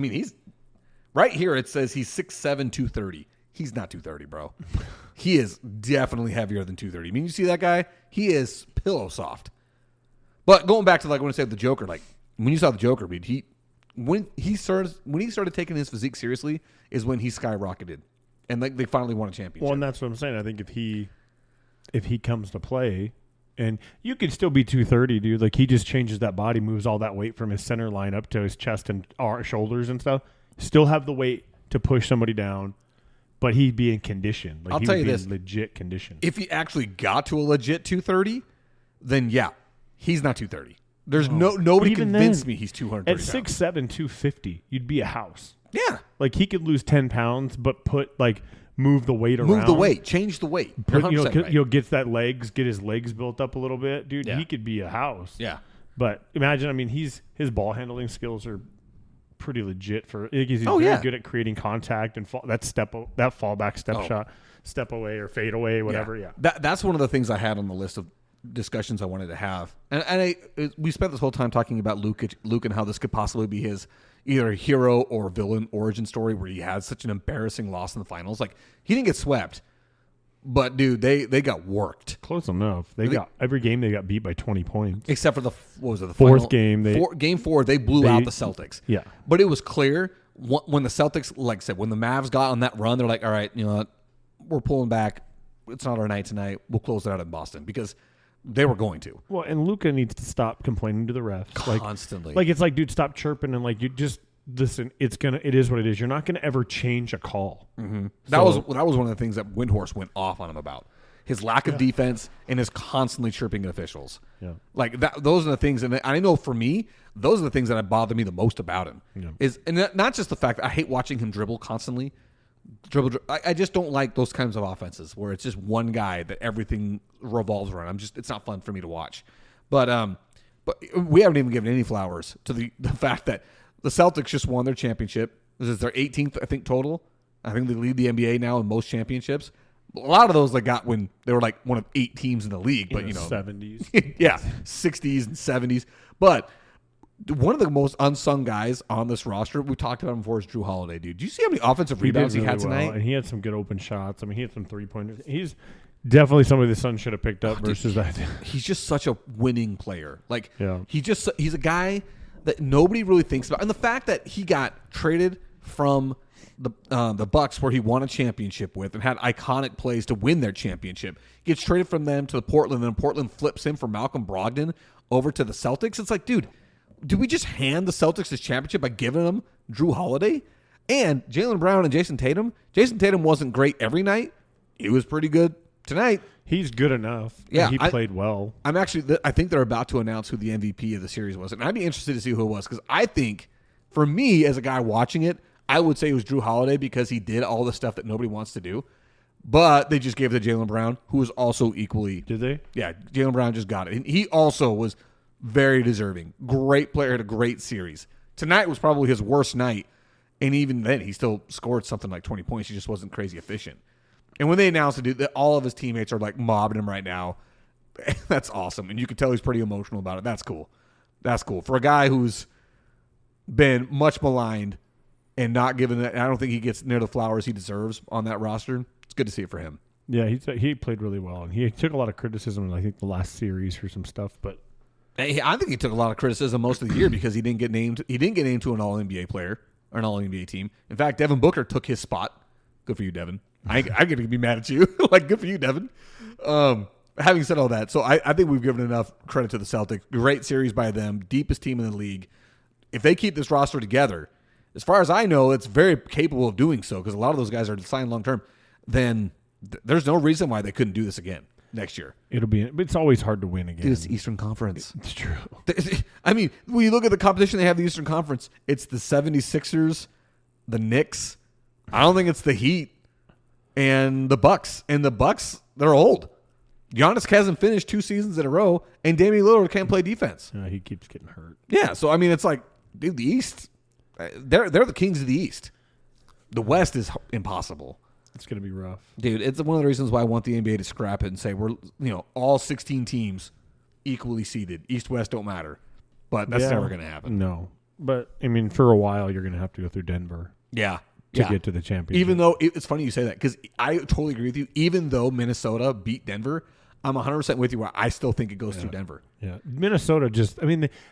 right here. It says he's 6'7", 230. He's not 230, bro. He is definitely heavier than 230. I mean, you see that guy? He is pillow soft. But going back to like when I said the Joker, like when you saw the Joker, Reed, when he started taking his physique seriously is when he skyrocketed, and like they finally won a championship. Well, and that's what I'm saying. I think if he comes to play. And you could still be 230, dude. Like, he just changes that body, moves all that weight from his center line up to his chest and shoulders and stuff. Still have the weight to push somebody down, but he'd be in condition. Like, I'll tell you this. Legit condition. If he actually got to a legit 230, then yeah, he's not 230. There's nobody convinced me he's 230 At 6'7", 250, you'd be a house. Yeah. Like, he could lose 10 pounds, but move the weight around. Move the weight. Change the weight. You'll get his legs built up a good bit, dude. Yeah. He could be a house. Yeah. But imagine, I mean, his ball handling skills are pretty legit he's very good at creating contact and that fallback shot, step away or fade away, whatever. Yeah. That's one of the things I had on the list of discussions I wanted to have. And we spent this whole time talking about Luke and how this could possibly be his either hero or villain origin story where he had such an embarrassing loss in the finals. Like, he didn't get swept, but dude, they got worked. Close enough. Every game they got beat by 20 points. Except for the fourth final, game. Game 4, they blew out the Celtics. Yeah. But it was clear when the Celtics, like I said, when the Mavs got on that run, they're like, all right, you know what? We're pulling back. It's not our night tonight. We'll close it out in Boston because they were going to. Well, and Luka needs to stop complaining to the refs constantly. Like it's like, dude, stop chirping and like you just listen. It is what it is. You're not gonna ever change a call. Mm-hmm. That was one of the things that Windhorst went off on him about. His lack of defense and his constantly chirping at officials. Yeah, like that. Those are the things, and I know for me, those are the things that bother me the most about him. Yeah. And not just the fact that I hate watching him dribble constantly. I just don't like those kinds of offenses where it's just one guy that everything revolves around. It's not fun for me to watch. But we haven't even given any flowers to the fact that the Celtics just won their championship. This is their 18th, I think, total. I think they lead the NBA now in most championships. A lot of those they got when they were like one of 8 teams in the league, but 70s. Yeah, 60s and 70s. But one of the most unsung guys on this roster, we talked about him before, is Drew Holiday, dude. Do you see how many offensive rebounds he had tonight? And he had some good open shots. I mean, he had some 3-pointers. He's definitely somebody the Suns should have picked up versus that. He's just such a winning player. He's a guy that nobody really thinks about. And the fact that he got traded from the Bucks, where he won a championship with and had iconic plays to win their championship. Gets traded from them to the Portland, and then Portland flips him for Malcolm Brogdon over to the Celtics. It's like, dude, do we just hand the Celtics this championship by giving them Drew Holiday? And Jaylen Brown and Jason Tatum. Jason Tatum wasn't great every night. He was pretty good tonight. He's good enough. Yeah, he played well. I think they're about to announce who the MVP of the series was, and I'd be interested to see who it was, because I think, for me as a guy watching it, I would say it was Drew Holiday because he did all the stuff that nobody wants to do. But they just gave it to Jaylen Brown, who was also equally. Did they? Yeah, Jaylen Brown just got it. And he also was very deserving. Great player, had a great series. Tonight was probably his worst night, and even then he still scored something like 20 points. He just wasn't crazy efficient. And when they announced it, that all of his teammates are like mobbing him right now, that's awesome. And you can tell he's pretty emotional about it. That's cool. That's cool. For a guy who's been much maligned and not given that, I don't think he gets near the flowers he deserves on that roster. It's good to see it for him. Yeah, he played really well, and he took a lot of criticism in, I think, the last series for some stuff. But I think he took a lot of criticism most of the year because he didn't get named. He didn't get named to an All NBA player or an All NBA team. In fact, Devin Booker took his spot. Good for you, Devin. I get to be mad at you. Like, good for you, Devin. Having said all that, so I think we've given enough credit to the Celtics. Great series by them. Deepest team in the league. If they keep this roster together, as far as I know, it's very capable of doing so, because a lot of those guys are signed long term. Then there's no reason why they couldn't do this again next year. It's always hard to win again. Dude, it's the Eastern Conference. It's true. I mean, when you look at the competition they have in the Eastern Conference, it's the 76ers, the Knicks. I don't think it's the Heat and the Bucks. And the Bucks, they're old. Giannis hasn't finished 2 seasons in a row, and Damian Lillard can't play defense. He keeps getting hurt. Yeah, so I mean, it's like, dude, the East, they're the kings of the East. The West is impossible. It's going to be rough. Dude, it's one of the reasons why I want the NBA to scrap it and say we're, all 16 teams equally seeded. East, West don't matter. But that's never going to happen. No. But, I mean, for a while, you're going to have to go through Denver. Yeah. To get to the championship. Even though, it's funny you say that, because I totally agree with you. Even though Minnesota beat Denver, I'm 100% with you where I still think it goes through Denver. Yeah. Minnesota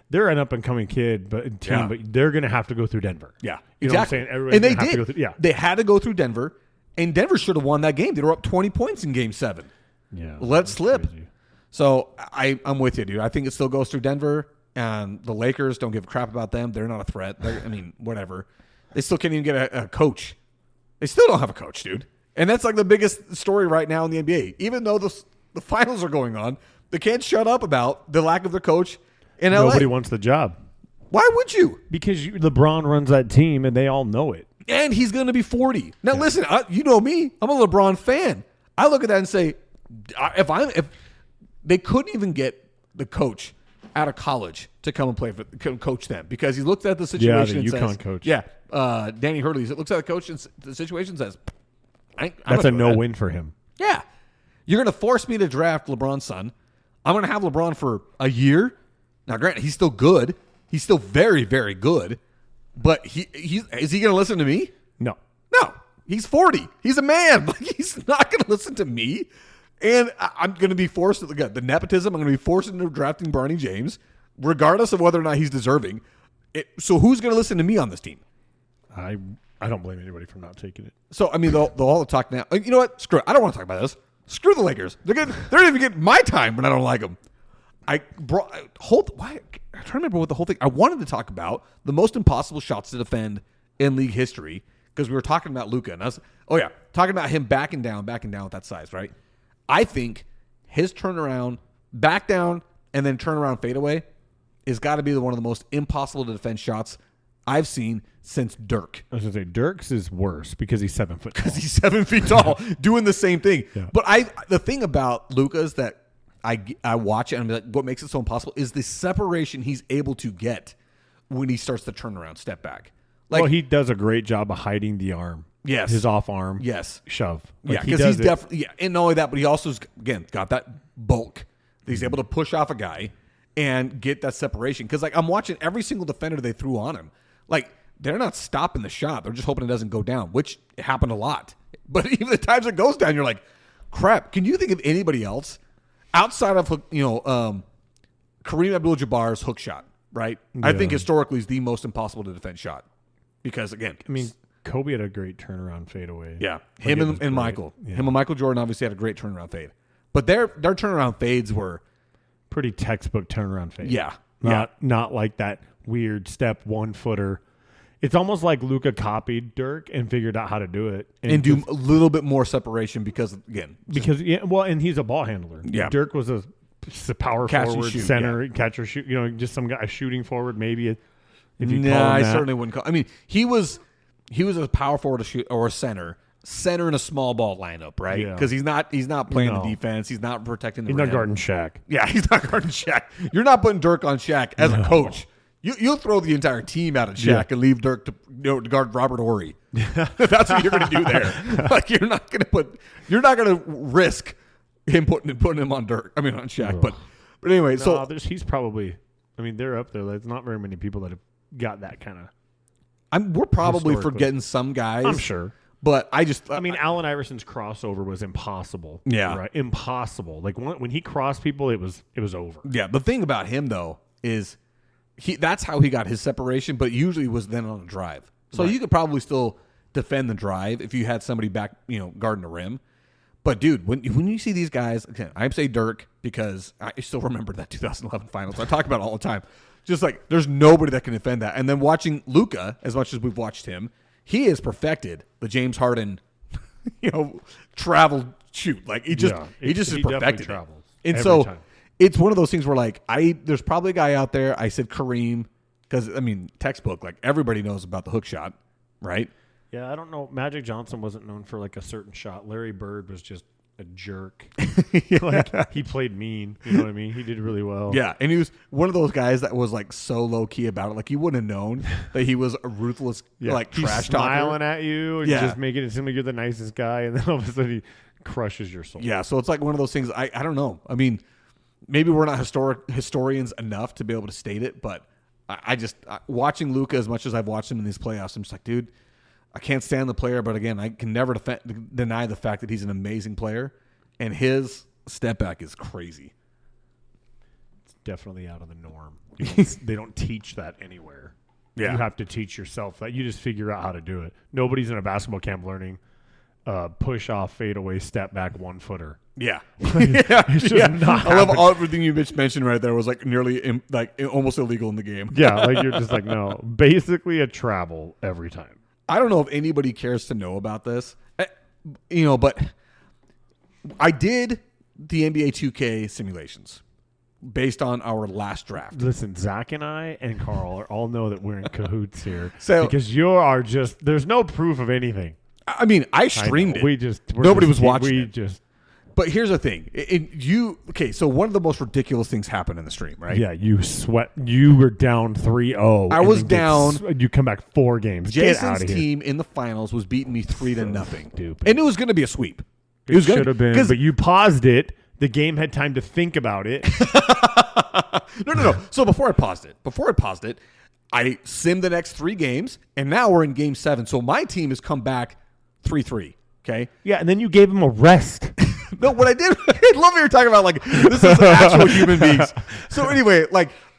they're an up-and-coming kid, but they're going to have to go through Denver. Yeah. You exactly. know what I'm saying? And they did. They had to go through Denver. And Denver should have won that game. They were up 20 points in Game 7. Yeah, let slip. Crazy. So I'm with you, dude. I think it still goes through Denver. And the Lakers, don't give a crap about them. They're not a threat. Whatever. They still can't even get a coach. They still don't have a coach, dude. And that's like the biggest story right now in the NBA. Even though the finals are going on, they can't shut up about the lack of their coach in LA. Nobody wants the job. Why would you? Because LeBron runs that team, and they all know it. And he's going to be 40. Now, listen, you know me. I'm a LeBron fan. I look at that and say, if they couldn't even get the coach out of college to come and coach them, because he looks at the situation and UConn says, coach. Yeah, Danny Hurley looks at the coach and the situation and says, that's a no-win for him. Yeah. You're going to force me to draft LeBron's son. I'm going to have LeBron for a year. Now, granted, he's still good. He's still very, very good. But is he going to listen to me? No. He's 40. He's a man. He's not going to listen to me. And I'm going to be forced the nepotism. I'm going to be forced into drafting Barney James, regardless of whether or not he's deserving. So who's going to listen to me on this team? I don't blame anybody for not taking it. So I mean, they'll all talk now. You know what? Screw it. I don't want to talk about this. Screw the Lakers. They're not even getting my time when I don't like them. I'm trying to remember what the whole thing. I wanted to talk about the most impossible shots to defend in league history, because we were talking about Luka, and I was talking about him backing down with that size, right? I think his turnaround, back down, and then turnaround fadeaway has got to be one of the most impossible to defend shots I've seen since Dirk. I was going to say, Dirk's is worse because he's 7 foot tall. Because he's 7 feet tall, doing the same thing. Yeah. But the thing about Luka is that I watch it and I'm like, what makes it so impossible is the separation he's able to get when he starts to turn around, step back. He does a great job of hiding the arm. Yes. His off arm. Yes. Shove. Because he's definitely, and not only that, but he also, again, got that bulk that he's able to push off a guy and get that separation. Because, I'm watching every single defender they threw on him. They're not stopping the shot. They're just hoping it doesn't go down, which happened a lot. But even the times it goes down, you're like, crap. Can you think of anybody else outside of, Kareem Abdul-Jabbar's hook shot, right? Yeah. I think historically is the most impossible to defend shot. Because, again, Kobe had a great turnaround fadeaway. Yeah, him and Michael. Yeah. Him and Michael Jordan obviously had a great turnaround fade. But their turnaround fades were pretty textbook turnaround fade. Yeah. Not like that weird step 1-footer. It's almost like Luka copied Dirk and figured out how to do it. And do a little bit more separation because and he's a ball handler. Yeah. Dirk was a power Catch and forward, shoot, center, catcher, shoot. Just some guy shooting forward maybe. If you call him I that. certainly wouldn't call. I mean, he was a power forward or a center in a small ball lineup, right? Yeah. Because he's not playing the defense. He's not protecting the rim. He's not guarding Shaq. Yeah, he's not guarding Shaq. You're not putting Dirk on Shaq as a coach. You'll throw the entire team out at Shaq and leave Dirk to guard Robert Horry. That's what you're going to do there. Like you're not going to risk him putting him on Dirk. I mean on Shaq. But anyway, he's probably. I mean, they're up there. There's not very many people that have got that kind of. We're probably forgetting some guys. I'm sure. But Allen Iverson's crossover was impossible. Yeah, right. Impossible. Like when he crossed people, it was over. Yeah. The thing about him though is. That's how he got his separation, but usually was then on a drive. So you could probably still defend the drive if you had somebody back, guarding the rim. But dude, when you see these guys, again, I say Dirk because I still remember that 2011 finals. I talk about it all the time. Just like there's nobody that can defend that. And then watching Luka, as much as we've watched him, he has perfected the James Harden, travel shoot. Like he just has perfected it. And so. Time. It's one of those things where, there's probably a guy out there. I said Kareem because, textbook, everybody knows about the hook shot, right? Yeah, I don't know. Magic Johnson wasn't known for, a certain shot. Larry Bird was just a jerk. He played mean. You know what I mean? He did really well. Yeah, and he was one of those guys that was, so low-key about it. You wouldn't have known that he was a ruthless, trash talker. Smiling at you and just making it seem like you're the nicest guy, and then all of a sudden he crushes your soul. Yeah, so it's one of those things. I don't know. Maybe we're not historians enough to be able to state it, but I just watching Luka as much as I've watched him in these playoffs, I'm just like, dude, I can't stand the player, but again, I can never deny the fact that he's an amazing player, and his step back is crazy. It's definitely out of the norm. They don't teach that anywhere. Yeah. You have to teach yourself that. You just figure out how to do it. Nobody's in a basketball camp learning push off, fade away, step back, 1-footer. Yeah. It's just not I love everything you mentioned right there was nearly almost illegal in the game. Yeah, you're just no. Basically a travel every time. I don't know if anybody cares to know about this, but I did the NBA 2K simulations based on our last draft. Listen, Zach and I and Carl all know that we're in cahoots here because you are just, there's no proof of anything. I streamed it. Nobody was watching it. But here's the thing. So one of the most ridiculous things happened in the stream, right? Yeah, you sweat. You were down 3-0. I was down. You come back 4 games. Jason's team in the finals was beating me 3-0. Stupid. And it was going to be a sweep. It should have been, but you paused it. The game had time to think about it. No. So before I paused it, I simmed the next 3 games, and now we're in game 7. So my team has come back 3-3. Okay. Yeah, and then you gave him a rest. No, what I did, I love what you're talking about. This is actual human beings. So anyway,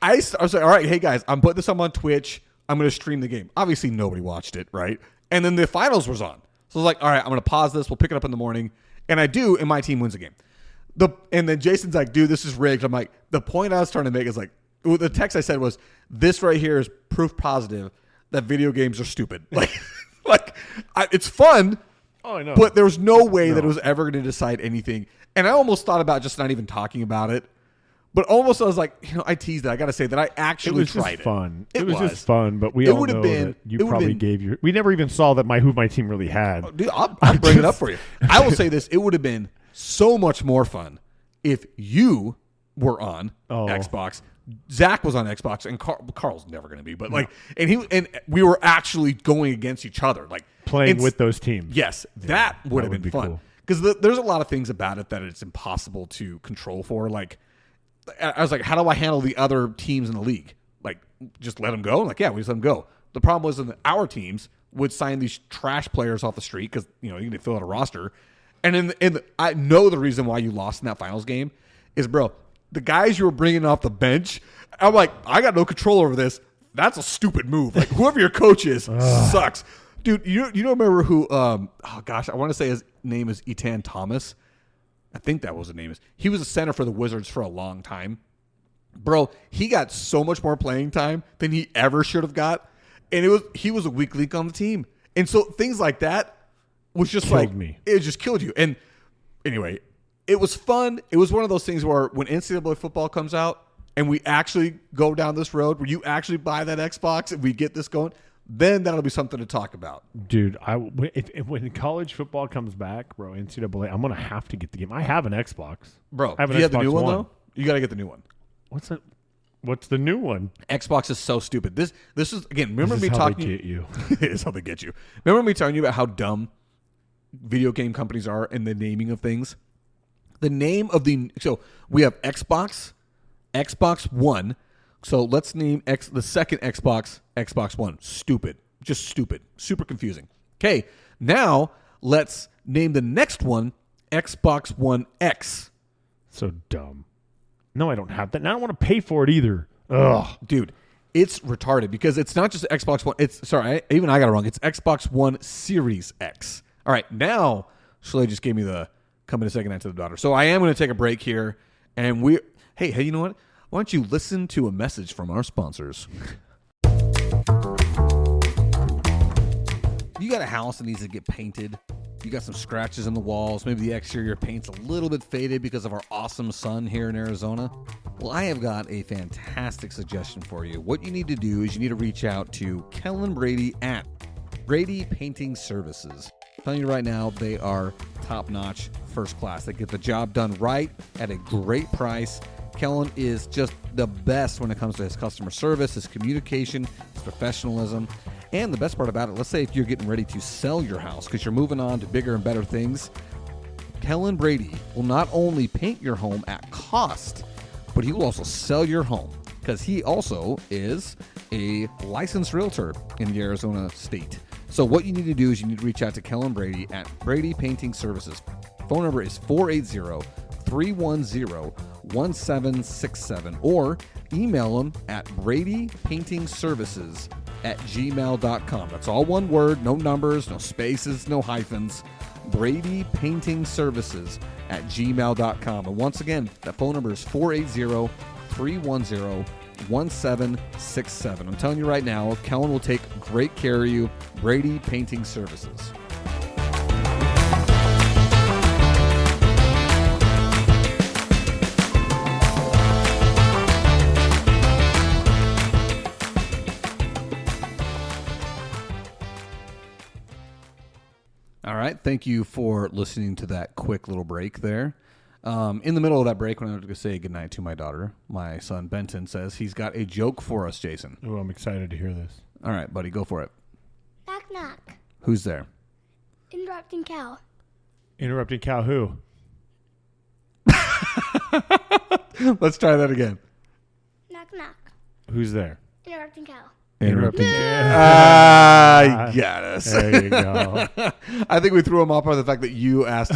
I was like, all right, hey guys, I'm putting this up on Twitch. I'm going to stream the game. Obviously, nobody watched it, right? And then the finals was on. So I was like, all right, I'm going to pause this. We'll pick it up in the morning. And I do, and my team wins the game. And then Jason's like, dude, this is rigged. I'm like, the point I was trying to make is the text I said was, this right here is proof positive that video games are stupid. It's fun. Oh, I know. But there was no way that it was ever going to decide anything. And I almost thought about just not even talking about it. But almost I was like, I teased it. I got to say that I actually tried it. Fun. It was just fun, but we all know that you probably gave your... We never even saw that who my team really had. Oh, dude, I'll bring it up for you. I will say this. It would have been so much more fun if you were on Xbox, Zach was on Xbox, and Carl's never going to be. But and we were actually going against each other. Playing with those teams. Yes, that would have been fun. Because there's a lot of things about it that it's impossible to control for. I was like, how do I handle the other teams in the league? Just let them go? Yeah, we just let them go. The problem was that our teams would sign these trash players off the street because, you need to fill out a roster. And I know the reason why you lost in that finals game is, bro, the guys you were bringing off the bench, I'm like, I got no control over this. That's a stupid move. Whoever your coach is sucks. Dude, you don't remember who? Oh gosh, I want to say his name is Etan Thomas. I think that was the name. He was a center for the Wizards for a long time. Bro, he got so much more playing time than he ever should have got, and he was a weak link on the team, and so things like that was just it just killed you. And anyway, it was fun. It was one of those things where when NCAA football comes out and we actually go down this road where you actually buy that Xbox and we get this going, then that'll be something to talk about. Dude, when college football comes back, bro, NCAA, I'm going to have to get the game. I have an Xbox. Bro, do you have the new one, though? You got to get the new one. What's that? What's the new one? Xbox is so stupid. This is, again, remember this me is talking. How they get you. It is how they get you. Remember me telling you about how dumb video game companies are in the naming of things? The name of so we have Xbox One. So let's name the second Xbox One. Stupid. Just stupid. Super confusing. Okay, now let's name the next one Xbox One X. So dumb. No, I don't have that. And I don't want to pay for it either. Ugh. Dude, it's retarded because it's not just Xbox One. Even I got it wrong. It's Xbox One Series X. All right, now Shalay just gave me the coming to second night to the daughter. So I am going to take a break here. And hey, you know what? Why don't you listen to a message from our sponsors? You got a house that needs to get painted. You got some scratches in the walls. Maybe the exterior paint's a little bit faded because of our awesome sun here in Arizona. Well, I have got a fantastic suggestion for you. What you need to do is you need to reach out to Kellen Brady at Brady Painting Services. I'm telling you right now, they are top-notch, first class. They get the job done right at a great price. Kellen is just the best when it comes to his customer service, his communication, his professionalism. And the best part about it, let's say if you're getting ready to sell your house because you're moving on to bigger and better things, Kellen Brady will not only paint your home at cost, but he will also sell your home because he also is a licensed realtor in the Arizona state. So what you need to do is you need to reach out to Kellen Brady at Brady Painting Services. Phone number is 480-310-1767 or email them at bradypaintingservices@gmail.com. That's all one word, no numbers, no spaces, no hyphens. bradypaintingservices@gmail.com. And once again, that phone number is 480-310-1767. I'm telling you right now, Kellen will take great care of you. Brady Painting Services. All right. Thank you for listening to that quick little break there. In the middle of that break, when I was going to say goodnight to my daughter, my son Benton says he's got a joke for us, Jason. Oh, I'm excited to hear this. All right, buddy, go for it. Knock, knock. Who's there? Interrupting cow. Interrupting cow who? Let's try that again. Knock, knock. Who's there? Interrupting cow. Interrupting. You got us. There you go. I think we threw him off by the fact that you asked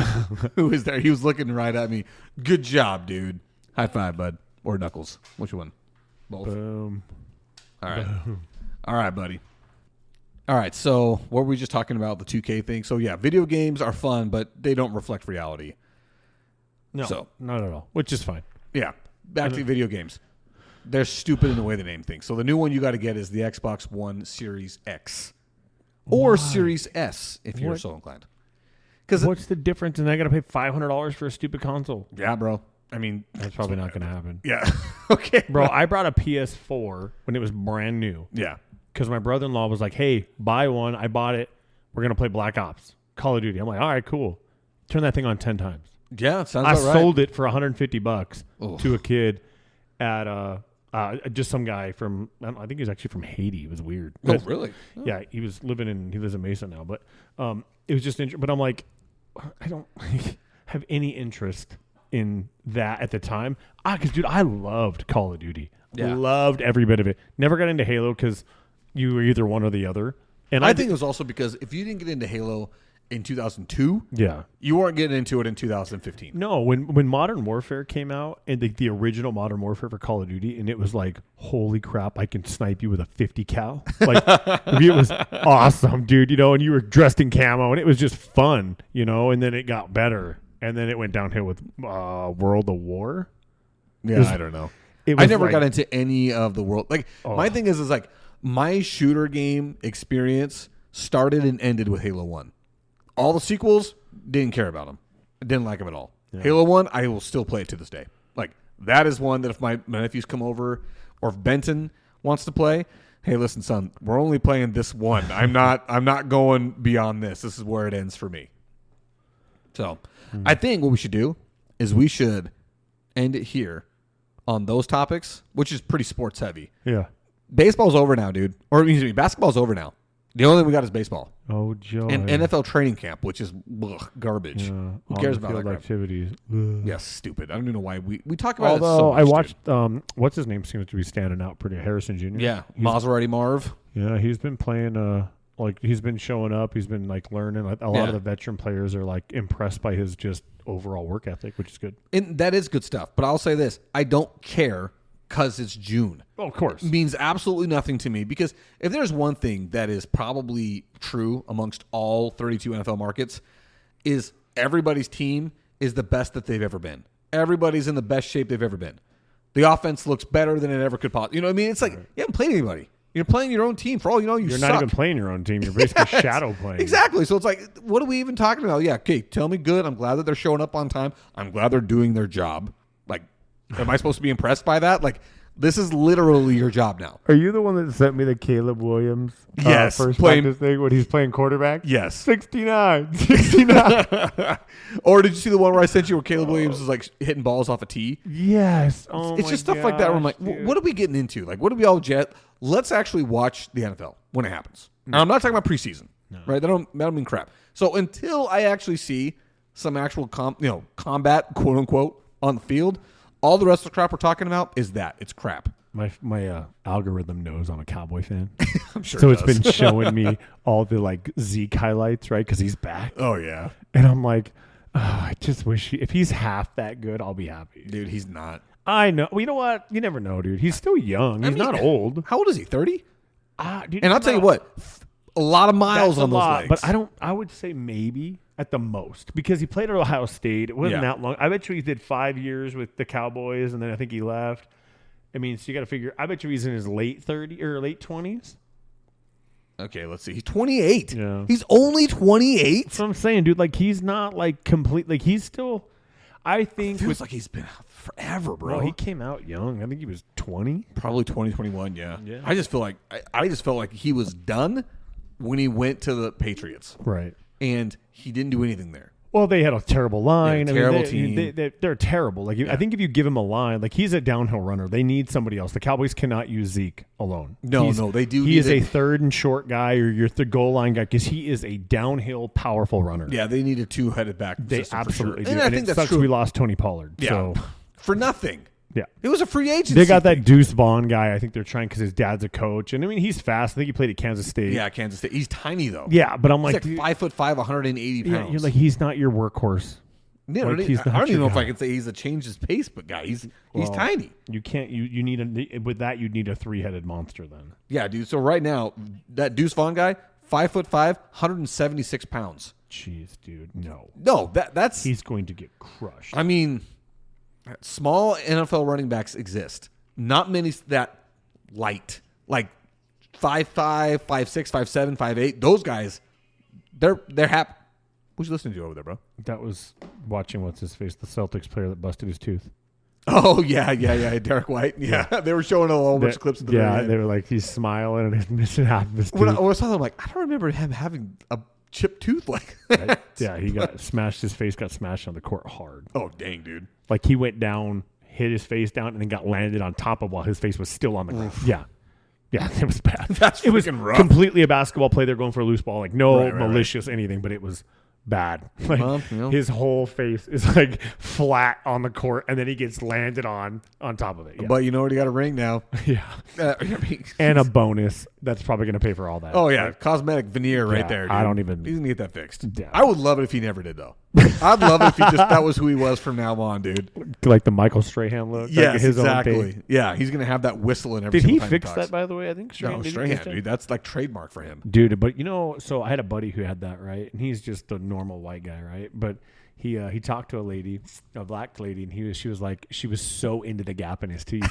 who is there. He was looking right at me. Good job, dude. High five, bud. Or knuckles. Which one? Both. Boom. All right. All right, buddy. All right, so what were we just talking about, the 2K thing? So, yeah, video games are fun, but they don't reflect reality. No, So- not at all, which is fine. Yeah, back to video games. They're stupid in the way they name things. So the new one you got to get is the Xbox One Series X. Or Series S, if you're so inclined. Because What's the difference? And I got to pay $500 for a stupid console. yeah, bro. I mean, That's probably not going to happen. yeah. Okay. Bro, I brought a PS4 when it was brand new Yeah. because my brother-in-law was like, hey, buy one. I bought it. We're going to play Black Ops, Call of Duty. I'm like, all right, cool. Turn that thing on 10 times. Yeah, sounds I about right. sold it for $150 Oof. to a kid at just some guy from, I think he was actually from Haiti. It was weird. Oh, But, really? Oh. Yeah, he lives in Mesa now. But it was just interesting. But I'm like, I don't have any interest in that at the time. Because, dude, I loved Call of Duty. Yeah. Loved every bit of it. Never got into Halo because you were either one or the other. And I think it was also because if you didn't get into Halo in 2002. Yeah. You weren't getting into it in 2015. No, when Modern Warfare came out and the original Modern Warfare for Call of Duty, and it was like, holy crap, I can snipe you with a 50 cal. Like, it was awesome, dude. You know, and you were dressed in camo, and it was just fun, you know. And then it got better, and then it went downhill with World of War. Yeah, I don't know. I never got into any of the world. Like, my thing is like my shooter game experience started and ended with Halo 1. All the sequels, didn't care about them. I didn't like them at all. Yeah. Halo 1, I will still play it to this day. Like, that is one that if my nephews come over or if Benton wants to play, hey, listen, son, we're only playing this one. I'm not going beyond this. This is where it ends for me. So, I think what we should do is we should end it here on those topics, which is pretty sports heavy. Yeah. Baseball's over now, dude. Or excuse me, basketball's over now. The only thing we got is baseball. Oh, Joe. And NFL training camp, which is garbage. Yeah. Who cares about that crap? Activities? Yeah, stupid. I don't even know why we talk about it. Although so much, I watched, what's his name seems to be standing out pretty. Harrison Jr. Yeah, Maserati Marv. Yeah, he's been playing. Like he's been showing up. He's been like learning. A lot of the veteran players are like impressed by his just overall work ethic, which is good. And that is good stuff. But I'll say this: I don't care because it's June. Oh, of course, it means absolutely nothing to me. Because if there's one thing that is probably true amongst all 32 NFL markets, is everybody's team is the best that they've ever been. Everybody's in the best shape they've ever been. The offense looks better than it ever could possibly. You know what I mean? It's like you haven't played anybody. You're playing your own team. For all you know, you're not even playing your own team. You're basically shadow playing. Exactly. So it's like, what are we even talking about? Yeah, okay, tell me good. I'm glad that they're showing up on time. I'm glad they're doing their job. Like, am I supposed to be impressed by that? Like, this is literally your job now. Are you the one that sent me the Caleb Williams first practice thing when he's playing quarterback? Yes. 69. Or did you see the one where I sent you where Caleb Williams is like hitting balls off a tee? Yes. It's just stuff like that where I'm like, what are we getting into? Like, what are we all jet? Let's actually watch the NFL when it happens. Now, I'm not talking about preseason, right? That don't mean crap. So until I actually see some actual combat, quote unquote, on the field, all the rest of the crap we're talking about is that it's crap. My algorithm knows I'm a Cowboy fan. I'm sure. So it's been showing me all the like Zeke highlights, right? Because he's back. Oh yeah. And I'm like, I just wish if he's half that good, I'll be happy. Dude, he's not. I know. Well, you know what? You never know, dude. He's still young. He's not old. How old is he? 30? Dude, and I'll tell you what, a lot of miles on those legs. But I would say maybe at the most because he played at Ohio State. It wasn't that long. I bet you he did 5 years with the Cowboys, and then I think he left. I mean, so you got to figure. I bet you he's in his late 30s or late 20s. Okay, let's see. He's 28. Yeah. He's only 28? That's what I'm saying, dude. Like, he's not, like, complete. Like, he's still, I think. It feels like he's been out forever, bro. No, he came out young. I think he was 20. Probably 2021, yeah. I just feel like, I just felt like he was done when he went to the Patriots. Right. And he didn't do anything there. Well, they had a terrible line. Terrible team. They're terrible. Like I think if you give him a line, like he's a downhill runner. They need somebody else. The Cowboys cannot use Zeke alone. No, they do. He is a third and short guy or your goal line guy because he is a downhill, powerful runner. Yeah, they need a two-headed back. They absolutely do. And I think that's sucks true. We lost Tony Pollard. Yeah, so. for nothing. Yeah. It was a free agency. They got that Deuce Vaughn guy. I think they're trying because his dad's a coach. And, I mean, he's fast. I think he played at Kansas State. Yeah, Kansas State. He's tiny, though. Yeah, but I'm like... He's like 5'5", 180 pounds. Yeah, you're like, he's not your workhorse. Yeah, like, I don't even know if I can say he's a change his pace, but guy, he's tiny. You can't... You need with that, you'd need a three-headed monster then. Yeah, dude. So right now, that Deuce Vaughn guy, 5'5", 176 pounds. Jeez, dude. No, that's... He's going to get crushed. I mean... Small NFL running backs exist. Not many that light. Like 5'5", 5'6", 5'7", 5'8". Those guys, they're happy. Who's you listening to over there, bro? That was watching what's his face, the Celtics player that busted his tooth. Oh yeah, Derek White. Yeah, they were showing a whole bunch of clips of the Yeah, they were like he's smiling and he's missing half of his tooth. When I was talking, I'm like, I don't remember him having a chipped tooth like that. Yeah, he got smashed. His face got smashed on the court hard. Oh dang, dude! Like he went down, hit his face down, and then got landed on top of while his face was still on the ground. Yeah, it was bad. It was rough. Completely a basketball play. They're going for a loose ball, like no malicious anything, but it was bad. Like, his whole face is like flat on the court, and then he gets landed on top of it. Yeah. But you know what? He got a ring now. Yeah. And a bonus that's probably going to pay for all that. Oh, yeah. Cosmetic veneer right there, dude. I don't even. He's going to get that fixed. Yeah. I would love it if he never did, though. I'd love it if that was who he was from now on, dude. Like the Michael Strahan look. Yes, like his exactly. Own thing. Yeah, he's going to have that whistle and everything. Did he fix that, by the way? I think Strahan. No, Strahan, dude. That's like trademark for him. Dude, but so I had a buddy who had that, right? And he's just a normal white guy, right? But he talked to a black lady, and she was like, she was so into the gap in his teeth.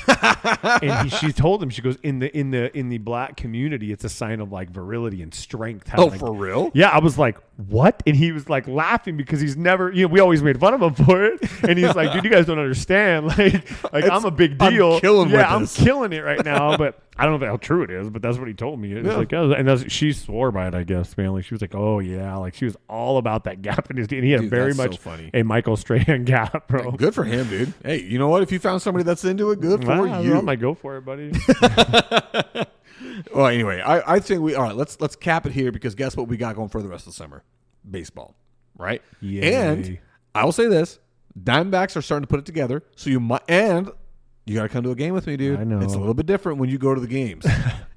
And she told him, she goes, in the black community, it's a sign of like virility and strength. Oh, for real? Yeah, I was like, what? And he was like laughing because he's never, we always made fun of him for it. And he's like, dude, you guys don't understand. Like I'm a big deal. I'm killing it right now. But I don't know how true it is, but that's what he told me. It was like, and she swore by it, I guess, man. Like she was like, oh yeah, like she was all about that gap in his teeth. And he had very much a Michael Strahan gap, bro. Hey, good for him, dude. Hey, you know what? If you found somebody that's into it, good for you. I might go for it, buddy. Well, anyway, I think all right. Let's cap it here because guess what we got going for the rest of the summer? Baseball, right? Yay. And I will say this: Diamondbacks are starting to put it together. So you got to come to a game with me, dude. I know it's a little bit different when you go to the games.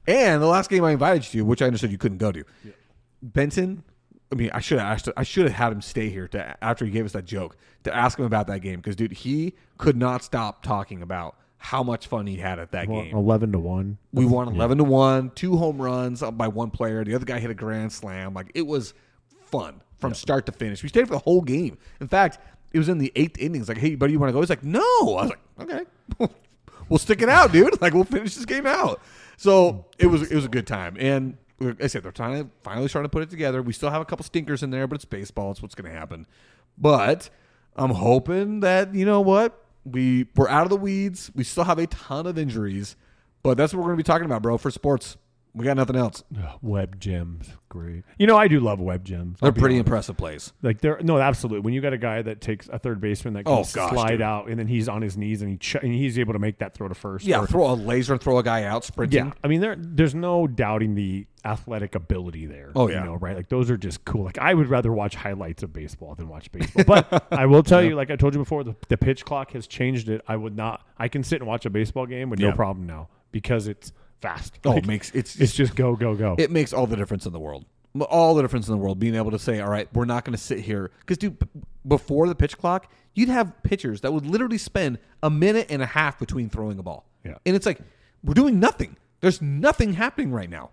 And the last game I invited you to, which I understood you couldn't go to, Benton. I mean, I should have had him stay here after he gave us that joke to ask him about that game because, dude, he could not stop talking about how much fun he had at that game. 11-1. We won 11-1, 2 home runs up by one player. The other guy hit a grand slam. Like it was fun from start to finish. We stayed for the whole game. In fact, it was in the 8th inning. It's like, hey, buddy, you want to go? He's like, no. I was like, okay, we'll stick it out, dude. Like we'll finish this game out. So it was a good time. And like I said, they're finally starting to put it together. We still have a couple stinkers in there, but it's baseball. It's what's going to happen. But I'm hoping that, you know what? We're out of the weeds. We still have a ton of injuries, but that's what we're going to be talking about, bro, for sports. We got nothing else. Web gems, great. I do love web gems. They're pretty impressive plays. Like absolutely. When you got a guy that takes a third baseman that can slide out, and then he's on his knees and he's able to make that throw to first. Yeah, throw a laser, throw a guy out sprinting. Yeah, I mean there's no doubting the athletic ability there. Oh yeah, right? Like those are just cool. Like I would rather watch highlights of baseball than watch baseball. But I will tell you, like I told you before, the pitch clock has changed it. I can sit and watch a baseball game with no problem now because it's fast. Like, it's just go. It makes all the difference in the world. All the difference in the world being able to say, all right, we're not going to sit here. Because, dude, before the pitch clock, you'd have pitchers that would literally spend a minute and a half between throwing a ball. Yeah. And it's like, we're doing nothing. There's nothing happening right now.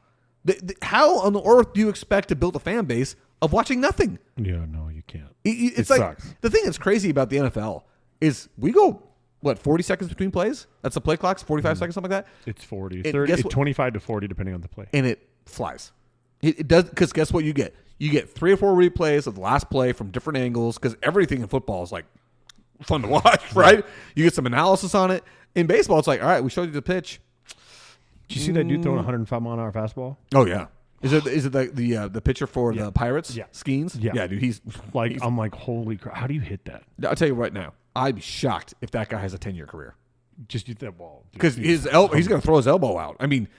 How on the earth do you expect to build a fan base of watching nothing? Yeah, no, you can't. It like sucks. The thing that's crazy about the NFL is we go 40 seconds between plays? That's the play clock's 45 seconds, something like that? It's 40. 30, 25 to 40, depending on the play. And it flies. It does, because guess what you get? You get 3 or 4 replays of the last play from different angles, because everything in football is like fun to watch, right? You get some analysis on it. In baseball, it's like, all right, we showed you the pitch. Did you see that dude throwing a 105-mile-an-hour fastball? Oh, yeah. Is it the pitcher for the Pirates? Yeah. Skeens? Yeah, dude. He's I'm like, holy crap! How do you hit that? I'll tell you right now. I'd be shocked if that guy has a 10-year career. Just use that ball because he's going to throw his elbow out. I mean,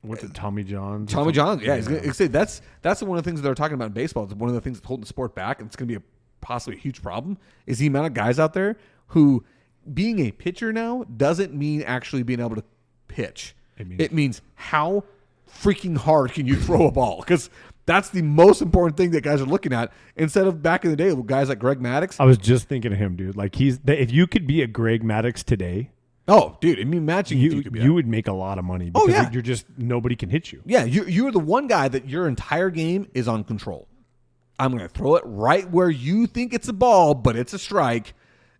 what's it, Tommy John? Tommy John. Yeah, he's gonna say that's one of the things that they're talking about in baseball. It's one of the things that's holding the sport back, and it's going to be possibly a huge problem. Is the amount of guys out there who being a pitcher now doesn't mean actually being able to pitch. It means how freaking hard can you throw a ball? Because that's the most important thing that guys are looking at. Instead of back in the day with guys like Greg Maddux. I was just thinking of him, dude. Like if you could be a Greg Maddux today. Oh, dude! I mean, imagine you would make a lot of money. Because you're just nobody can hit you. Yeah, you're the one guy that your entire game is on control. I'm going to throw it right where you think it's a ball, but it's a strike.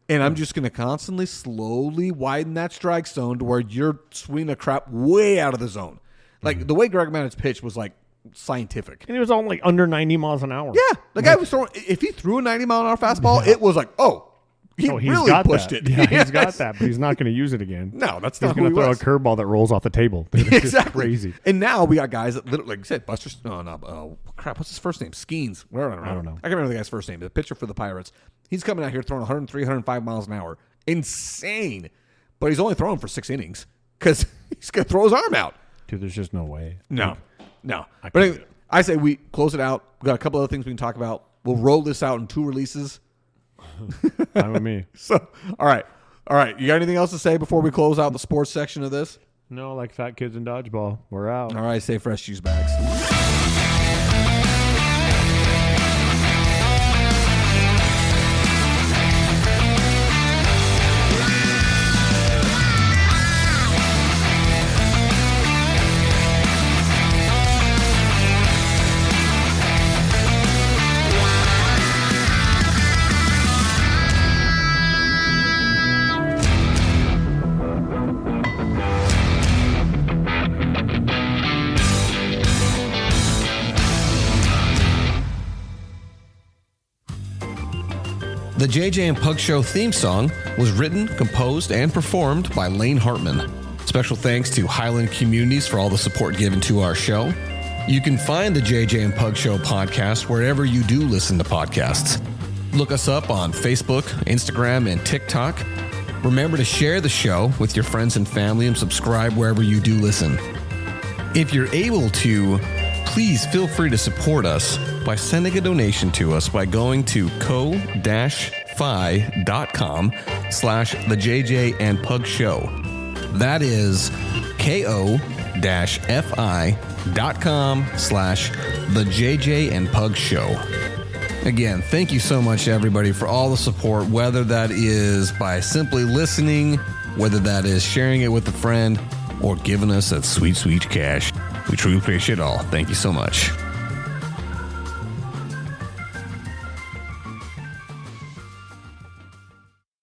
And I'm just going to constantly, slowly widen that strike zone to where you're swinging the crap way out of the zone. Like, the way Greg Maddux pitched was, like, scientific. And it was all, like, under 90 miles an hour. Yeah. The guy was throwing – if he threw a 90-mile-an-hour fastball, it was like, he really pushed it. Yeah, he's got that, but he's not going to use it again. No, that's not who he was. He's going to throw a curveball that rolls off the table. Exactly. Crazy. And now we got guys that literally, like you said, Buster – what's his first name? Skeens. I don't know. I can't remember the guy's first name. The pitcher for the Pirates. He's coming out here throwing 103, 105 miles an hour. Insane. But he's only throwing for 6 innings because he's going to throw his arm out. Dude, there's just no way. No. But anyway, I say we close it out. We got a couple other things we can talk about. We'll roll this out in 2 releases. Fine with me. So, all right. You got anything else to say before we close out the sports section of this? No, like fat kids in dodgeball. We're out. All right, say fresh juice bags. The JJ and Pug Show theme song was written, composed, and performed by Lane Hartman. Special thanks to Highland Communities for all the support given to our show. You can find the JJ and Pug Show podcast wherever you do listen to podcasts. Look us up on Facebook, Instagram, and TikTok. Remember to share the show with your friends and family and subscribe wherever you do listen. If you're able to, please feel free to support us by sending a donation to us by going to ko-fi.com/the JJ and Pug Show. That is ko-fi.com/the JJ and Pug Show. Again, thank you so much, everybody, for all the support, whether that is by simply listening, whether that is sharing it with a friend, or giving us that sweet, sweet cash. We truly appreciate it all. Thank you so much.